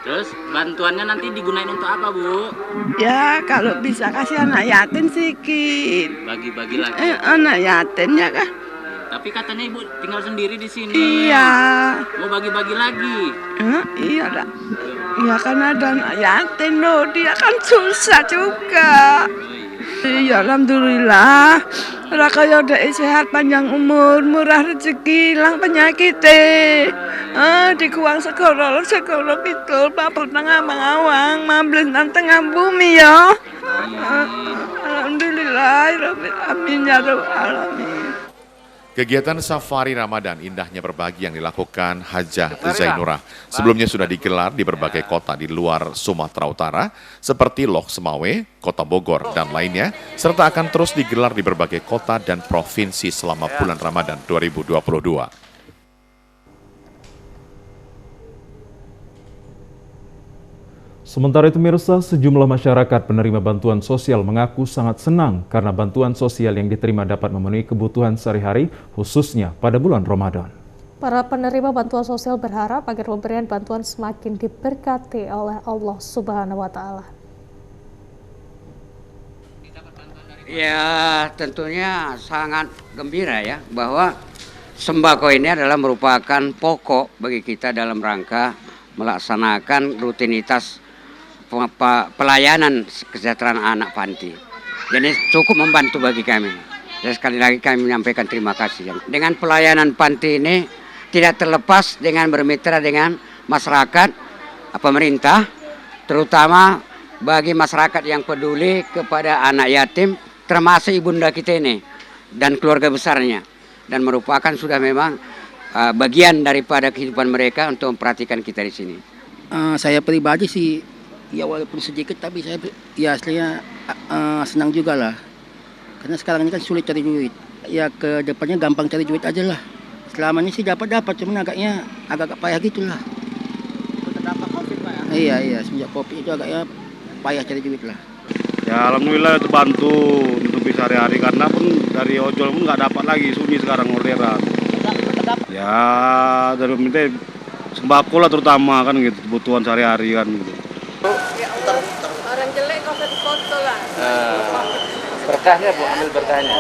S5: Terus bantuannya nanti digunain untuk apa, Bu?
S8: Ya, kalau bisa kasih anak yatim sedikit.
S5: Bagi-bagi lagi.
S8: Anak yatim ya kan?
S5: Tapi katanya Ibu tinggal sendiri di sini.
S8: Iya.
S5: Mau bagi-bagi lagi?
S8: Iya lah. Ya kan ada anak yatim loh, dia kan susah juga. Iya, alhamdulillah. Rakaya udah sehat, panjang umur, murah rezeki, hilang penyakit dikuang segoro gitu, papel tengah mengawang, mabel tengah bumi ya. Alhamdulillah, amin ya rabbal alamin.
S23: Kegiatan Safari Ramadan indahnya berbagi yang dilakukan Hajah Zainurah sebelumnya sudah digelar di berbagai kota di luar Sumatera Utara seperti Lok Semawe, Kota Bogor, dan lainnya, serta akan terus digelar di berbagai kota dan provinsi selama bulan Ramadan 2022.
S1: Sementara itu pemirsa, sejumlah masyarakat penerima bantuan sosial mengaku sangat senang karena bantuan sosial yang diterima dapat memenuhi kebutuhan sehari-hari khususnya pada bulan Ramadan.
S2: Para penerima bantuan sosial berharap agar pemberian bantuan semakin diberkati oleh Allah Subhanahu wa Ta'ala.
S9: Ya, tentunya sangat gembira ya bahwa sembako ini adalah merupakan pokok bagi kita dalam rangka melaksanakan rutinitas pelayanan kesejahteraan anak panti. Jadi cukup membantu bagi kami. Dan sekali lagi kami menyampaikan terima kasih. Dengan pelayanan panti ini tidak terlepas dengan bermitra dengan masyarakat, pemerintah, terutama bagi masyarakat yang peduli kepada anak yatim, termasuk ibunda kita ini dan keluarga besarnya. Dan merupakan sudah memang bagian daripada kehidupan mereka untuk memperhatikan kita di sini.
S24: Saya pribadi sih, ya walaupun sedikit tapi saya ya aslinya senang juga lah. Karena sekarang ini kan sulit cari duit. Ya ke depannya gampang cari duit aja lah. Selama ini sih dapat, cuman agaknya agak payah gitu lah.
S9: Terdampak COVID, Pak ya?
S24: Iya, semenjak COVID itu agaknya payah cari duit lah.
S13: Ya alhamdulillah itu bantu untuk bisa hari-hari karena pun dari ojol pun nggak dapat lagi, sunyi sekarang orderan. Ya dari pemerintah sembako lah terutama kan gitu, kebutuhan sehari-hari kan gitu.
S8: Orang jelek kok foto lah.
S9: Berkahnya Bu, ambil berkahnya.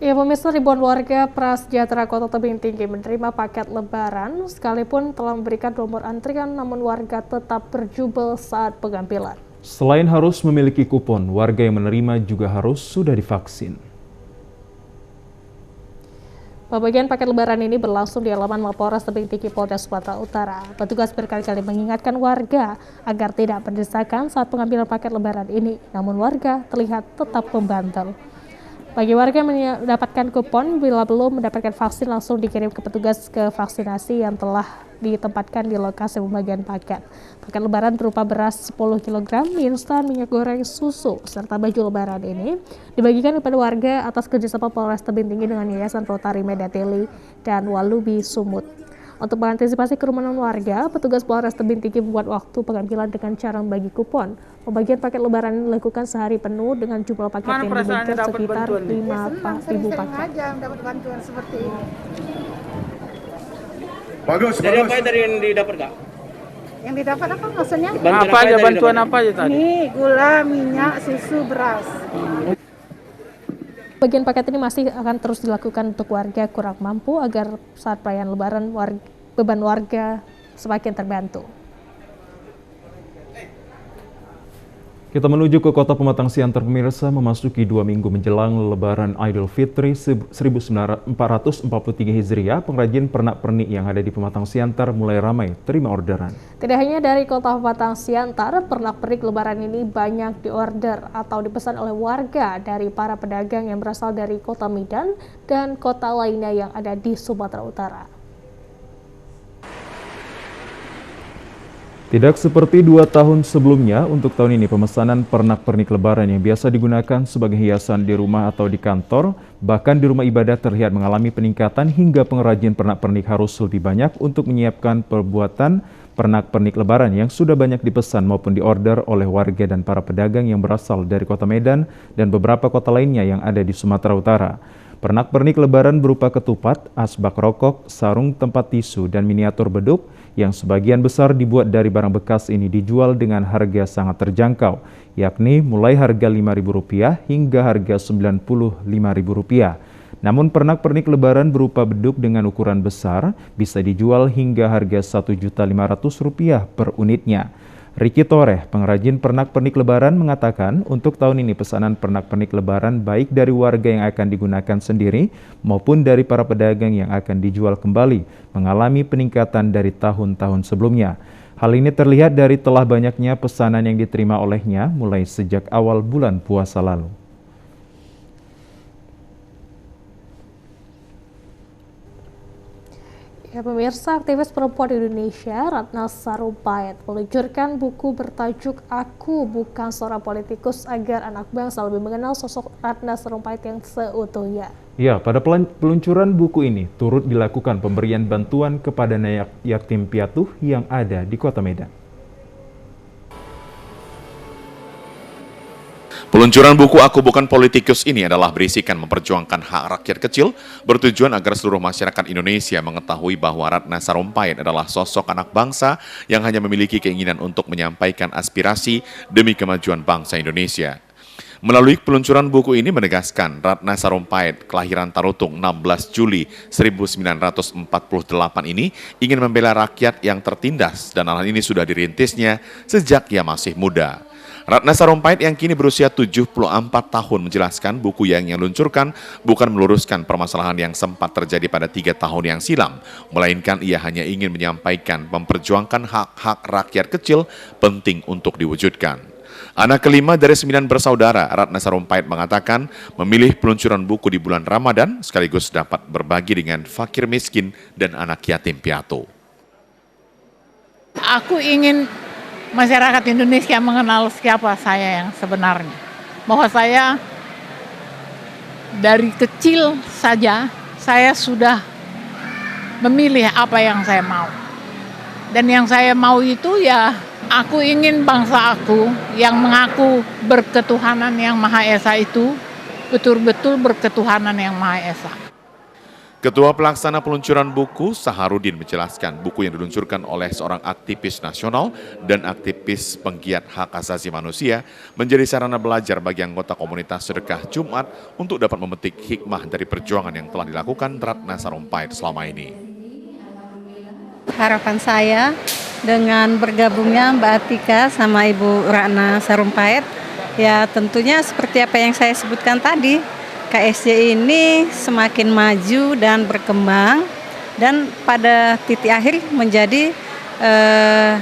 S2: Ya pemirsa, ribuan warga Prasejahtera Kota Tebing Tinggi menerima paket lebaran sekalipun telah memberikan nomor antrian, namun warga tetap berjubel saat pengambilan.
S1: Selain harus memiliki kupon, warga yang menerima juga harus sudah divaksin. Pembagian paket lebaran ini berlangsung di halaman Mapolres Tebing Tinggi Polda Sumatera Utara. Petugas berkali-kali mengingatkan warga agar tidak berdesakan saat pengambilan paket lebaran ini, namun warga terlihat tetap membandel. Bagi warga yang mendapatkan kupon, bila belum mendapatkan vaksin langsung dikirim ke petugas ke vaksinasi yang telah ditempatkan di lokasi pembagian paket. Paket lebaran berupa beras 10 kg, mie instan, minyak goreng, susu, serta baju lebaran ini dibagikan kepada warga atas kerjasama Polres Tebing Tinggi dengan Yayasan Rotary Medateli dan Walubi Sumut. Untuk mengantisipasi kerumunan warga, petugas Polres Tebing Tinggi membuat waktu pengambilan dengan cara membagi kupon. Pembagian paket lebaran ini dilakukan sehari penuh dengan jumlah paket yang dimiliki sekitar 5.000 paket.
S8: Dapat bantuan seperti ini.
S25: Bagus.
S9: Jadi apa dari yang didapat Kak?
S8: Yang didapat apa maksudnya?
S9: Apa aja bantuan apa aja tadi?
S8: Mie, gula, minyak, susu, beras.
S2: Bagian paket ini masih akan terus dilakukan untuk warga kurang mampu agar saat perayaan lebaran beban warga semakin terbantu.
S1: Kita menuju ke Kota Pematang Siantar pemirsa, memasuki 2 minggu menjelang Lebaran Idul Fitri 1443 Hijriah, pengrajin pernak-pernik yang ada di Pematang Siantar mulai ramai terima orderan.
S2: Tidak hanya dari Kota Pematang Siantar, pernak-pernik Lebaran ini banyak diorder atau dipesan oleh warga dari para pedagang yang berasal dari Kota Medan dan kota lainnya yang ada di Sumatera Utara.
S1: Tidak seperti 2 tahun sebelumnya, untuk tahun ini pemesanan pernak-pernik lebaran yang biasa digunakan sebagai hiasan di rumah atau di kantor, bahkan di rumah ibadah terlihat mengalami peningkatan hingga pengrajin pernak-pernik harus lebih banyak untuk menyiapkan perbuatan pernak-pernik lebaran yang sudah banyak dipesan maupun diorder oleh warga dan para pedagang yang berasal dari Kota Medan dan beberapa kota lainnya yang ada di Sumatera Utara. Pernak-pernik lebaran berupa ketupat, asbak rokok, sarung tempat tisu, dan miniatur beduk yang sebagian besar dibuat dari barang bekas ini dijual dengan harga sangat terjangkau, yakni mulai harga Rp5.000 hingga harga Rp95.000. Namun pernak-pernik lebaran berupa beduk dengan ukuran besar bisa dijual hingga harga Rp1.500.000 per unitnya. Ricky Toreh, pengrajin pernak-pernik lebaran, mengatakan untuk tahun ini pesanan pernak-pernik lebaran baik dari warga yang akan digunakan sendiri maupun dari para pedagang yang akan dijual kembali mengalami peningkatan dari tahun-tahun sebelumnya. Hal ini terlihat dari telah banyaknya pesanan yang diterima olehnya mulai sejak awal bulan puasa lalu.
S2: Ya, pemirsa, aktivis perempuan Indonesia Ratna Sarumpait meluncurkan buku bertajuk Aku Bukan Seorang Politikus agar anak bangsa lebih mengenal sosok Ratna Sarumpait yang seutuhnya.
S1: Ya, pada peluncuran buku ini turut dilakukan pemberian bantuan kepada anak yatim piatu yang ada di Kota Medan.
S23: Peluncuran buku Aku Bukan Politikus ini adalah berisikan memperjuangkan hak rakyat kecil, bertujuan agar seluruh masyarakat Indonesia mengetahui bahwa Ratna Sarumpait adalah sosok anak bangsa yang hanya memiliki keinginan untuk menyampaikan aspirasi demi kemajuan bangsa Indonesia. Melalui peluncuran buku ini menegaskan Ratna Sarumpait, kelahiran Tarutung 16 Juli 1948 ini ingin membela rakyat yang tertindas dan hal ini sudah dirintisnya sejak ia masih muda. Ratna Sarumpait yang kini berusia 74 tahun menjelaskan buku yang ia luncurkan bukan meluruskan permasalahan yang sempat terjadi pada 3 tahun yang silam, melainkan ia hanya ingin menyampaikan memperjuangkan hak-hak rakyat kecil penting untuk diwujudkan. Anak kelima dari 9 bersaudara, Ratna Sarumpait mengatakan memilih peluncuran buku di bulan Ramadan sekaligus dapat berbagi dengan fakir miskin dan anak yatim piatu.
S10: Aku ingin masyarakat Indonesia mengenal siapa saya yang sebenarnya. Bahwa saya dari kecil saja saya sudah memilih apa yang saya mau. Dan yang saya mau itu ya aku ingin bangsa aku yang mengaku berketuhanan yang Maha Esa itu betul-betul berketuhanan yang Maha Esa.
S23: Ketua Pelaksana Peluncuran Buku, Saharudin, menjelaskan buku yang diluncurkan oleh seorang aktivis nasional dan aktivis penggiat hak asasi manusia menjadi sarana belajar bagi anggota komunitas sedekah Jumat untuk dapat memetik hikmah dari perjuangan yang telah dilakukan Ratna Sarumpait selama ini.
S11: Harapan saya dengan bergabungnya Mbak Atika sama Ibu Ratna Sarumpait, ya tentunya seperti apa yang saya sebutkan tadi, KSJ ini semakin maju dan berkembang dan pada titik akhir menjadi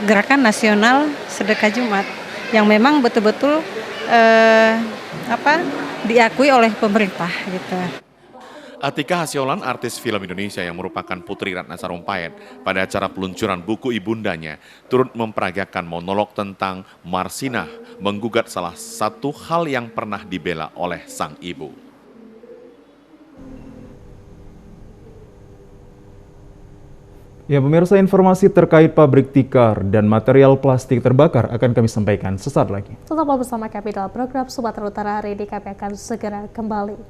S11: gerakan nasional sedekah Jumat yang memang betul-betul diakui oleh pemerintah gitu.
S23: Atika Hasyolan, artis film Indonesia yang merupakan putri Ratna Sarumpait, pada acara peluncuran buku ibundanya turut memperagakan monolog tentang Marsinah menggugat salah satu hal yang pernah dibela oleh sang ibu.
S1: Ya, pemirsa, informasi terkait pabrik tikar dan material plastik terbakar akan kami sampaikan sesaat lagi.
S2: Tetaplah bersama kami dalam program Sumatera Utara hari ini, kami akan segera kembali.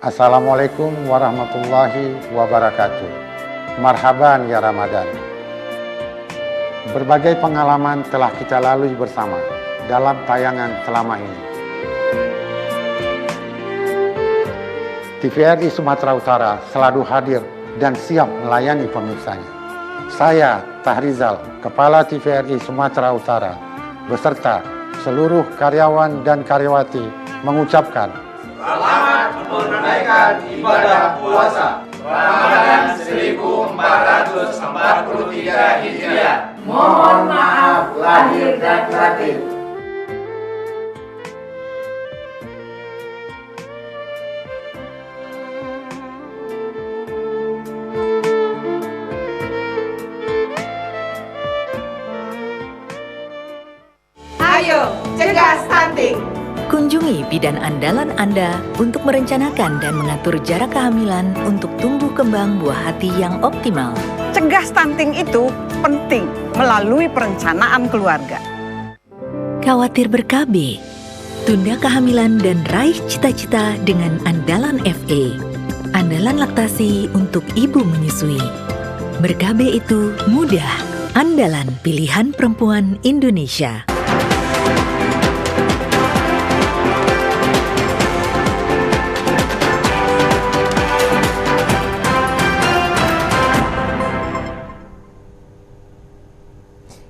S6: Assalamualaikum warahmatullahi wabarakatuh. Marhaban ya Ramadan. Berbagai pengalaman telah kita lalui bersama dalam tayangan selama ini. TVRI Sumatera Utara selalu hadir dan siap melayani pemirsanya. Saya, Tahrizal, Kepala TVRI Sumatera Utara, beserta seluruh karyawan dan karyawati mengucapkan
S7: selamat menunaikan ibadah puasa Ramadan 1443 Hijriah. Mohon maaf lahir dan batin. Ayo, cegah stunting!
S12: Kunjungi bidan andalan Anda untuk merencanakan dan mengatur jarak kehamilan untuk tumbuh kembang buah hati yang optimal.
S14: Cegah stunting itu penting melalui perencanaan keluarga.
S12: Khawatir ber-KB? Tunda kehamilan dan raih cita-cita dengan Andalan FA. Andalan laktasi untuk ibu menyusui. Ber-KB itu mudah. Andalan pilihan perempuan Indonesia.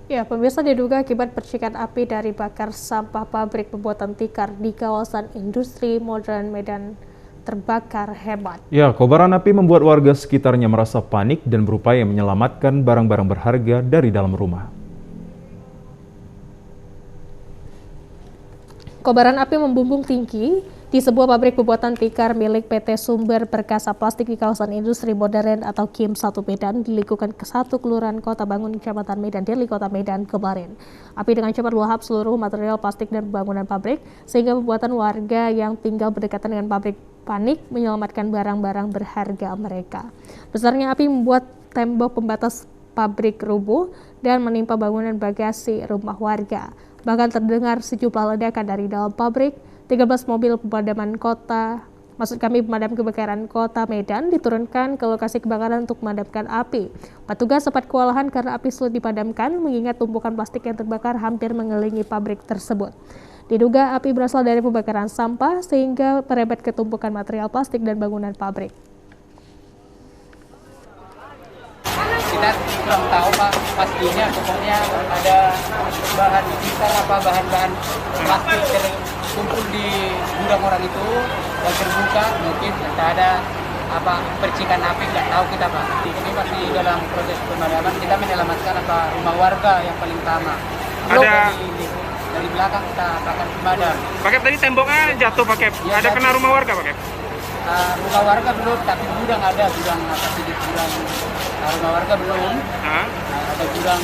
S2: Ya, pemirsa, diduga akibat percikan api dari bakar sampah pabrik pembuatan tikar di kawasan industri modern Medan terbakar hebat.
S1: Ya, kobaran api membuat warga sekitarnya merasa panik dan berupaya menyelamatkan barang-barang berharga dari dalam rumah.
S2: Kobaran api membumbung tinggi di sebuah pabrik pembuatan tikar milik PT Sumber Perkasa Plastik di kawasan industri modern atau KIM 1 Medan di lingkungan ke-1 Kelurahan Kota Bangun, Kecamatan Medan Deli, Kota Medan kemarin. Api dengan cepat melahap seluruh material plastik dan bangunan pabrik sehingga membuat warga yang tinggal berdekatan dengan pabrik panik menyelamatkan barang-barang berharga mereka. Besarnya api membuat tembok pembatas pabrik rubuh dan menimpa bangunan bagasi rumah warga. Bahkan terdengar sejumlah ledakan dari dalam pabrik. 13 mobil pemadam kebakaran Kota Medan diturunkan ke lokasi kebakaran untuk memadamkan api. Petugas sempat kewalahan karena api sulit dipadamkan mengingat tumpukan plastik yang terbakar hampir mengelilingi pabrik tersebut. Diduga api berasal dari pembakaran sampah sehingga merebet ke tumpukan material plastik dan bangunan pabrik.
S15: Kita belum tahu Pak pastinya, pokoknya ada bahan tikar bahan-bahan plastik terkumpul di gudang orang itu dan terbuka, mungkin entah ada percikan api, nggak tahu kita Pak. Ini masih dalam proses pemadaman, kita menyelamatkan rumah warga yang paling utama. Dari belakang kita akan pemadam.
S16: Pakai tadi temboknya jatuh pakai. Ya, ada kena rumah warga pakai?
S15: Rumah warga belum, tapi gudang ada, gudang rumah warga belum. Ada gudang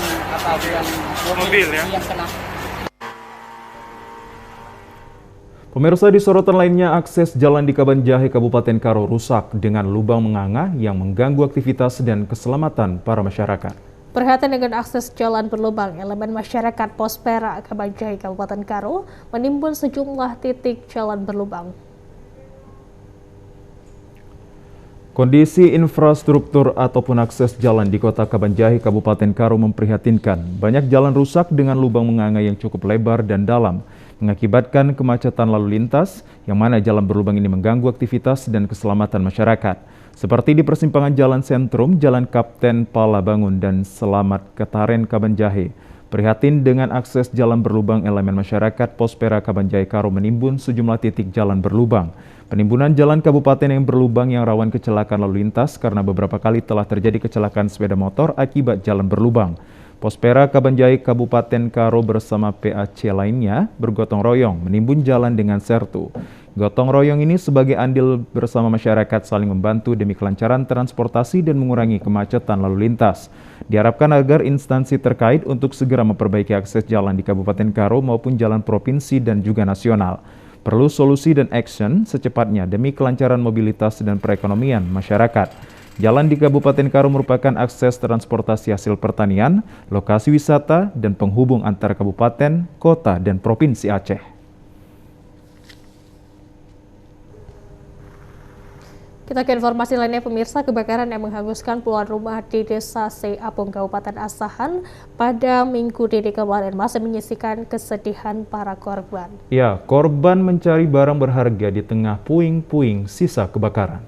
S15: mobil ya yang kena.
S1: Pemirsa, di sorotan lainnya, akses jalan di Kabanjahe, Kabupaten Karo rusak dengan lubang menganga yang mengganggu aktivitas dan keselamatan para masyarakat.
S2: Perhatian dengan akses jalan berlubang, elemen masyarakat Pospera Kabanjahe, Kabupaten Karo menimbun sejumlah titik jalan berlubang.
S1: Kondisi infrastruktur ataupun akses jalan di kota Kabanjahe, Kabupaten Karo memprihatinkan. Banyak jalan rusak dengan lubang menganga yang cukup lebar dan dalam, mengakibatkan kemacetan lalu lintas, yang mana jalan berlubang ini mengganggu aktivitas dan keselamatan masyarakat. Seperti di persimpangan Jalan Sentrum, Jalan Kapten Palabangun, dan Selamat Ketaren Kabanjahe. Prihatin dengan akses jalan berlubang, elemen masyarakat Pospera Kabanjahe Karo menimbun sejumlah titik jalan berlubang. Penimbunan jalan kabupaten yang berlubang yang rawan kecelakaan lalu lintas karena beberapa kali telah terjadi kecelakaan sepeda motor akibat jalan berlubang. Pospera Kabanjahe Kabupaten Karo bersama PAC lainnya bergotong royong menimbun jalan dengan sertu. Gotong royong ini sebagai andil bersama masyarakat saling membantu demi kelancaran transportasi dan mengurangi kemacetan lalu lintas. Diharapkan agar instansi terkait untuk segera memperbaiki akses jalan di Kabupaten Karo maupun jalan provinsi dan juga nasional. Perlu solusi dan action secepatnya demi kelancaran mobilitas dan perekonomian masyarakat. Jalan di Kabupaten Karo merupakan akses transportasi hasil pertanian, lokasi wisata, dan penghubung antar kabupaten, kota, dan provinsi Aceh.
S2: Kita ke informasi lainnya, pemirsa. Kebakaran yang menghanguskan puluhan rumah di Desa Seapung, Kabupaten Asahan pada Minggu dini kemarin masih menyisikan kesedihan para korban.
S1: Ya, korban mencari barang berharga di tengah puing-puing sisa kebakaran.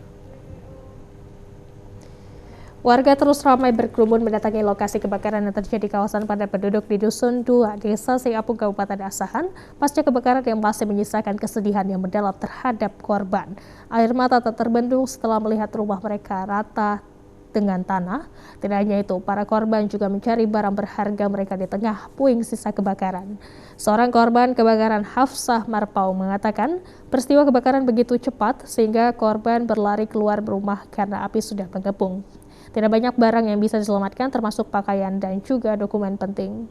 S2: Warga terus ramai berkerumun mendatangi lokasi kebakaran yang terjadi di kawasan padat penduduk di Dusun 2, Desa Seapung, Kabupaten Asahan, pasca kebakaran yang masih menyisakan kesedihan yang mendalam terhadap korban. Air mata tak terbendung setelah melihat rumah mereka rata dengan tanah. Tidak hanya itu, para korban juga mencari barang berharga mereka di tengah puing sisa kebakaran. Seorang korban kebakaran, Hafsah Marpau, mengatakan peristiwa kebakaran begitu cepat sehingga korban berlari keluar rumah karena api sudah mengepung. Tidak banyak barang yang bisa diselamatkan, termasuk pakaian dan juga dokumen penting.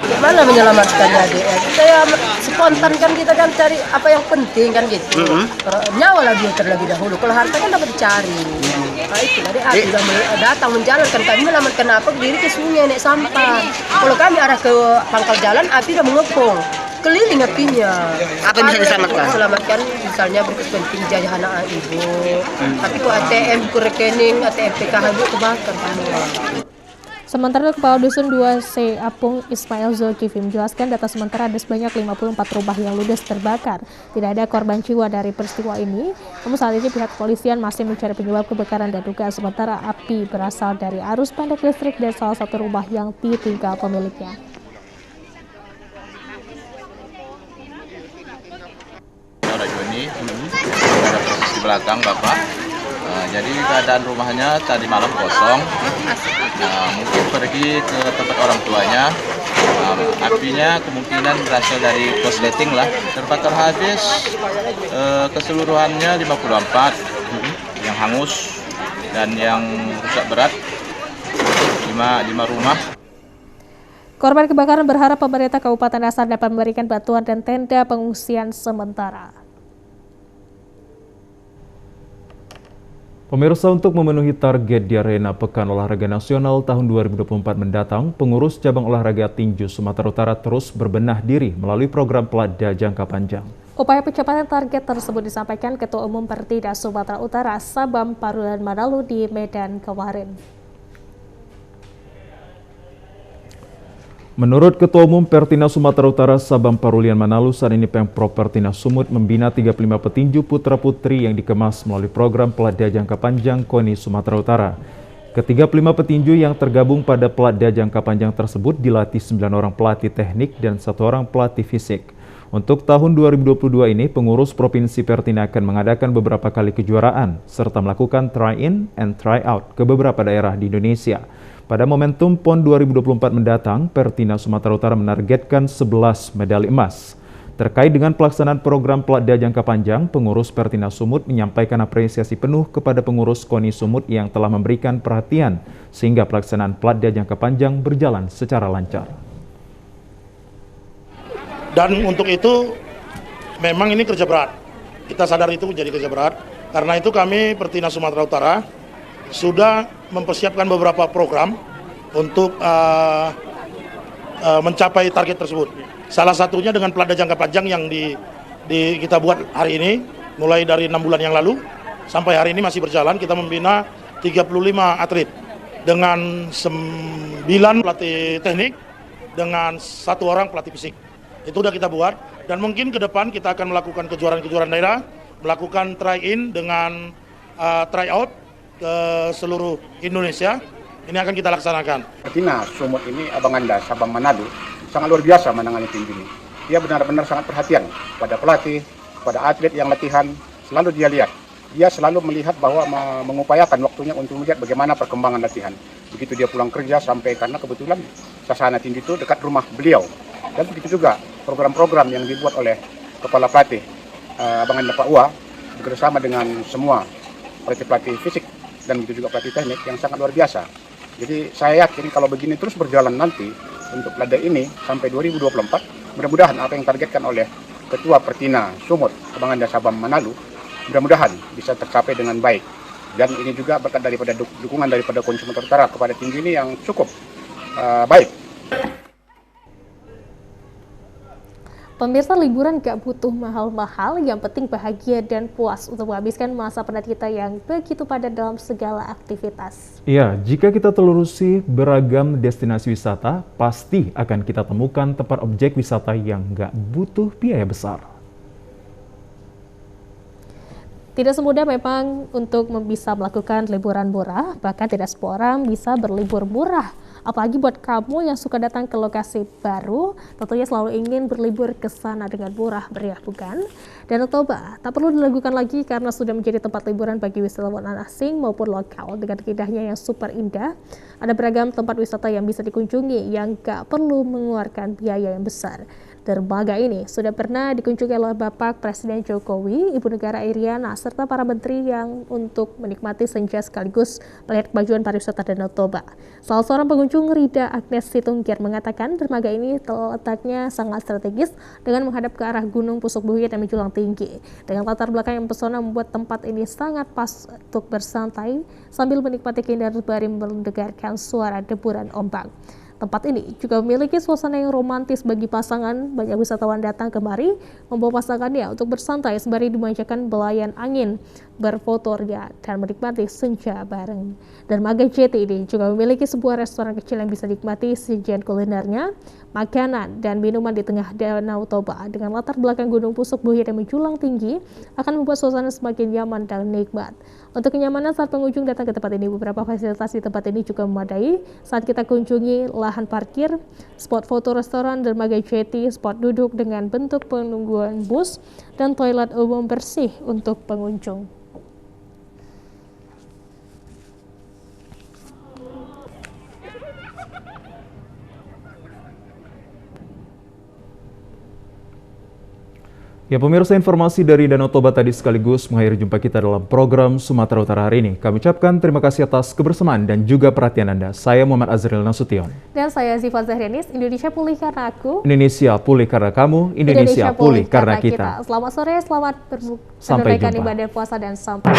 S17: Gimana menyelamatkannya dia? Kita ya spontan kan, kita kan cari apa yang penting kan gitu. Nyawa lah dia terlebih dahulu. Kalau harta kan dapat dicari. Nah itu dari api sudah datang menjalankan, kami menyelamatkan apa diri ke sungai naik sampah. Kalau kami arah ke pangkal jalan, api udah mengepung. Keliling apinya.
S24: Apa yang bisa diselamatkan?
S17: Selamatkan misalnya berkepenting jajahan anak ibu. Tapi kok ATM, buku rekening, ATM PKH ibu kebakar semua.
S2: Sementara Kepala Dusun 2C Apung Ismail Zulkifli menjelaskan data sementara ada sebanyak 54 rumah yang ludes terbakar. Tidak ada korban jiwa dari peristiwa ini, namun saat ini pihak kepolisian masih mencari penyebab kebakaran dan dugaan sementara api berasal dari arus pendek listrik dan salah satu rumah yang ditinggal pemiliknya.
S19: Ada Joni, ada proses di belakang Bapak. Jadi keadaan rumahnya tadi malam kosong, mungkin pergi ke tempat orang tuanya. Apinya kemungkinan berasal dari korsleting lah. Terbakar habis keseluruhannya 54 yang hangus dan yang rusak berat 5 rumah.
S2: Korban kebakaran berharap pemerintah Kabupaten Asar dapat memberikan bantuan dan tenda pengungsian sementara.
S1: Pemirsa, untuk memenuhi target di Arena Pekan Olahraga Nasional tahun 2024 mendatang, pengurus cabang olahraga tinju Sumatera Utara terus berbenah diri melalui program Pelada Jangka Panjang.
S2: Upaya pencapaian target tersebut disampaikan Ketua Umum Pertida Sumatera Utara Sabam Parulian Manalu di Medan kemarin.
S1: Menurut Ketua Umum Pertina Sumatera Utara Sabam Parulian Manalu, saat ini Pemprov Pertina Sumut membina 35 petinju putra-putri yang dikemas melalui program Pelada Jangka Panjang KONI Sumatera Utara. Ke-35 petinju yang tergabung pada Pelada Jangka Panjang tersebut dilatih 9 orang pelatih teknik dan 1 orang pelatih fisik. Untuk tahun 2022 ini, pengurus Provinsi Pertina akan mengadakan beberapa kali kejuaraan serta melakukan try-in and try-out ke beberapa daerah di Indonesia. Pada momentum PON 2024 mendatang, Pertina Sumatera Utara menargetkan 11 medali emas. Terkait dengan pelaksanaan program Pelada Jangka Panjang, pengurus Pertina Sumut menyampaikan apresiasi penuh kepada pengurus KONI Sumut yang telah memberikan perhatian sehingga pelaksanaan Pelada Jangka Panjang berjalan secara lancar.
S20: Dan untuk itu memang ini kerja berat. Kita sadar itu menjadi kerja berat. Karena itu kami Pertina Sumatera Utara sudah mempersiapkan beberapa program untuk mencapai target tersebut. Salah satunya dengan Pelada Jangka Panjang yang kita buat hari ini, mulai dari 6 bulan yang lalu sampai hari ini masih berjalan. Kita membina 35 atlet dengan 9 pelatih teknik dengan 1 orang pelatih fisik. Itu sudah kita buat, dan mungkin ke depan kita akan melakukan kejuaraan-kejuaraan daerah, melakukan try-in dengan try-out ke seluruh Indonesia. Ini akan kita laksanakan.
S22: Pertina Sumut ini, Abang Anda, Sabam Manado, sangat luar biasa menangani tim ini. Dia benar-benar sangat perhatian pada pelatih, pada atlet yang latihan, selalu dia lihat. Dia selalu melihat bahwa mengupayakan waktunya untuk melihat bagaimana perkembangan latihan. Begitu dia pulang kerja sampai, karena kebetulan Sasana tinju itu dekat rumah beliau. Dan begitu juga program-program yang dibuat oleh Kepala Pelatih Abang Anda Pak Ua, bekerjasama dengan semua pelatih-pelatih fisik dan begitu juga pelatih teknik yang sangat luar biasa. Jadi saya yakin kalau begini terus berjalan nanti untuk Pelada ini sampai 2024, mudah-mudahan apa yang targetkan oleh Ketua Pertina Sumut, Abang Anda Sabam Manalu, mudah-mudahan bisa tercapai dengan baik. Dan ini juga berkat daripada dukungan daripada KONI Sumatera Utara kepada tim ini yang cukup baik.
S2: Pemirsa, liburan gak butuh mahal-mahal, yang penting bahagia dan puas untuk menghabiskan masa penat kita yang begitu padat dalam segala aktivitas.
S1: Iya, jika kita telurusi beragam destinasi wisata, pasti akan kita temukan tempat objek wisata yang gak butuh biaya besar.
S2: Tidak semudah memang untuk bisa melakukan liburan murah, bahkan tidak semua orang bisa berlibur murah. Apalagi buat kamu yang suka datang ke lokasi baru, tentunya selalu ingin berlibur ke sana dengan murah meriah, bukan? Danau Toba tak perlu diragukan lagi karena sudah menjadi tempat liburan bagi wisatawan asing maupun lokal dengan keindahannya yang super indah. Ada beragam tempat wisata yang bisa dikunjungi yang gak perlu mengeluarkan biaya yang besar. Dermaga ini sudah pernah dikunjungi oleh Bapak Presiden Jokowi, Ibu Negara Iriana, serta para menteri yang untuk menikmati senja sekaligus melihat kemajuan pariwisata Danau Toba. Salah seorang pengunjung, Rida Agnes Situnggir, mengatakan dermaga ini letaknya sangat strategis dengan menghadap ke arah Gunung Pusuk Buyut yang menjulang tinggi. Dengan latar belakang yang pesona membuat tempat ini sangat pas untuk bersantai sambil menikmati keindahan sembari mendengarkan suara deburan ombak. Tempat ini juga memiliki suasana yang romantis bagi pasangan. Banyak wisatawan datang kemari membawa pasangannya untuk bersantai sembari dimanjakan belayan angin, berfoto dan menikmati senja bareng. Dermaga Jeti ini juga memiliki sebuah restoran kecil yang bisa dinikmati sajian kulinernya, makanan dan minuman di tengah Danau Toba. Dengan latar belakang Gunung Pusuk Buyut yang menjulang tinggi akan membuat suasana semakin nyaman dan nikmat. Untuk kenyamanan saat pengunjung datang ke tempat ini, beberapa fasilitas di tempat ini juga memadai. Saat kita kunjungi lahan parkir, spot foto restoran, dermaga Jeti, spot duduk dengan bentuk penungguan bus, dan toilet umum bersih untuk pengunjung.
S1: Ya pemirsa, informasi dari Danau Toba tadi sekaligus mengakhiri jumpa kita dalam program Sumatera Utara hari ini. Kami ucapkan terima kasih atas kebersamaan dan juga perhatian Anda. Saya Muhammad Azril Nasution.
S2: Dan saya Ziva Zahrianis. Indonesia pulih karena aku.
S1: Indonesia pulih karena kamu. Indonesia pulih karena kita.
S2: Selamat sore, selamat
S1: sampai jumpa.
S2: ibadah puasa dan sampai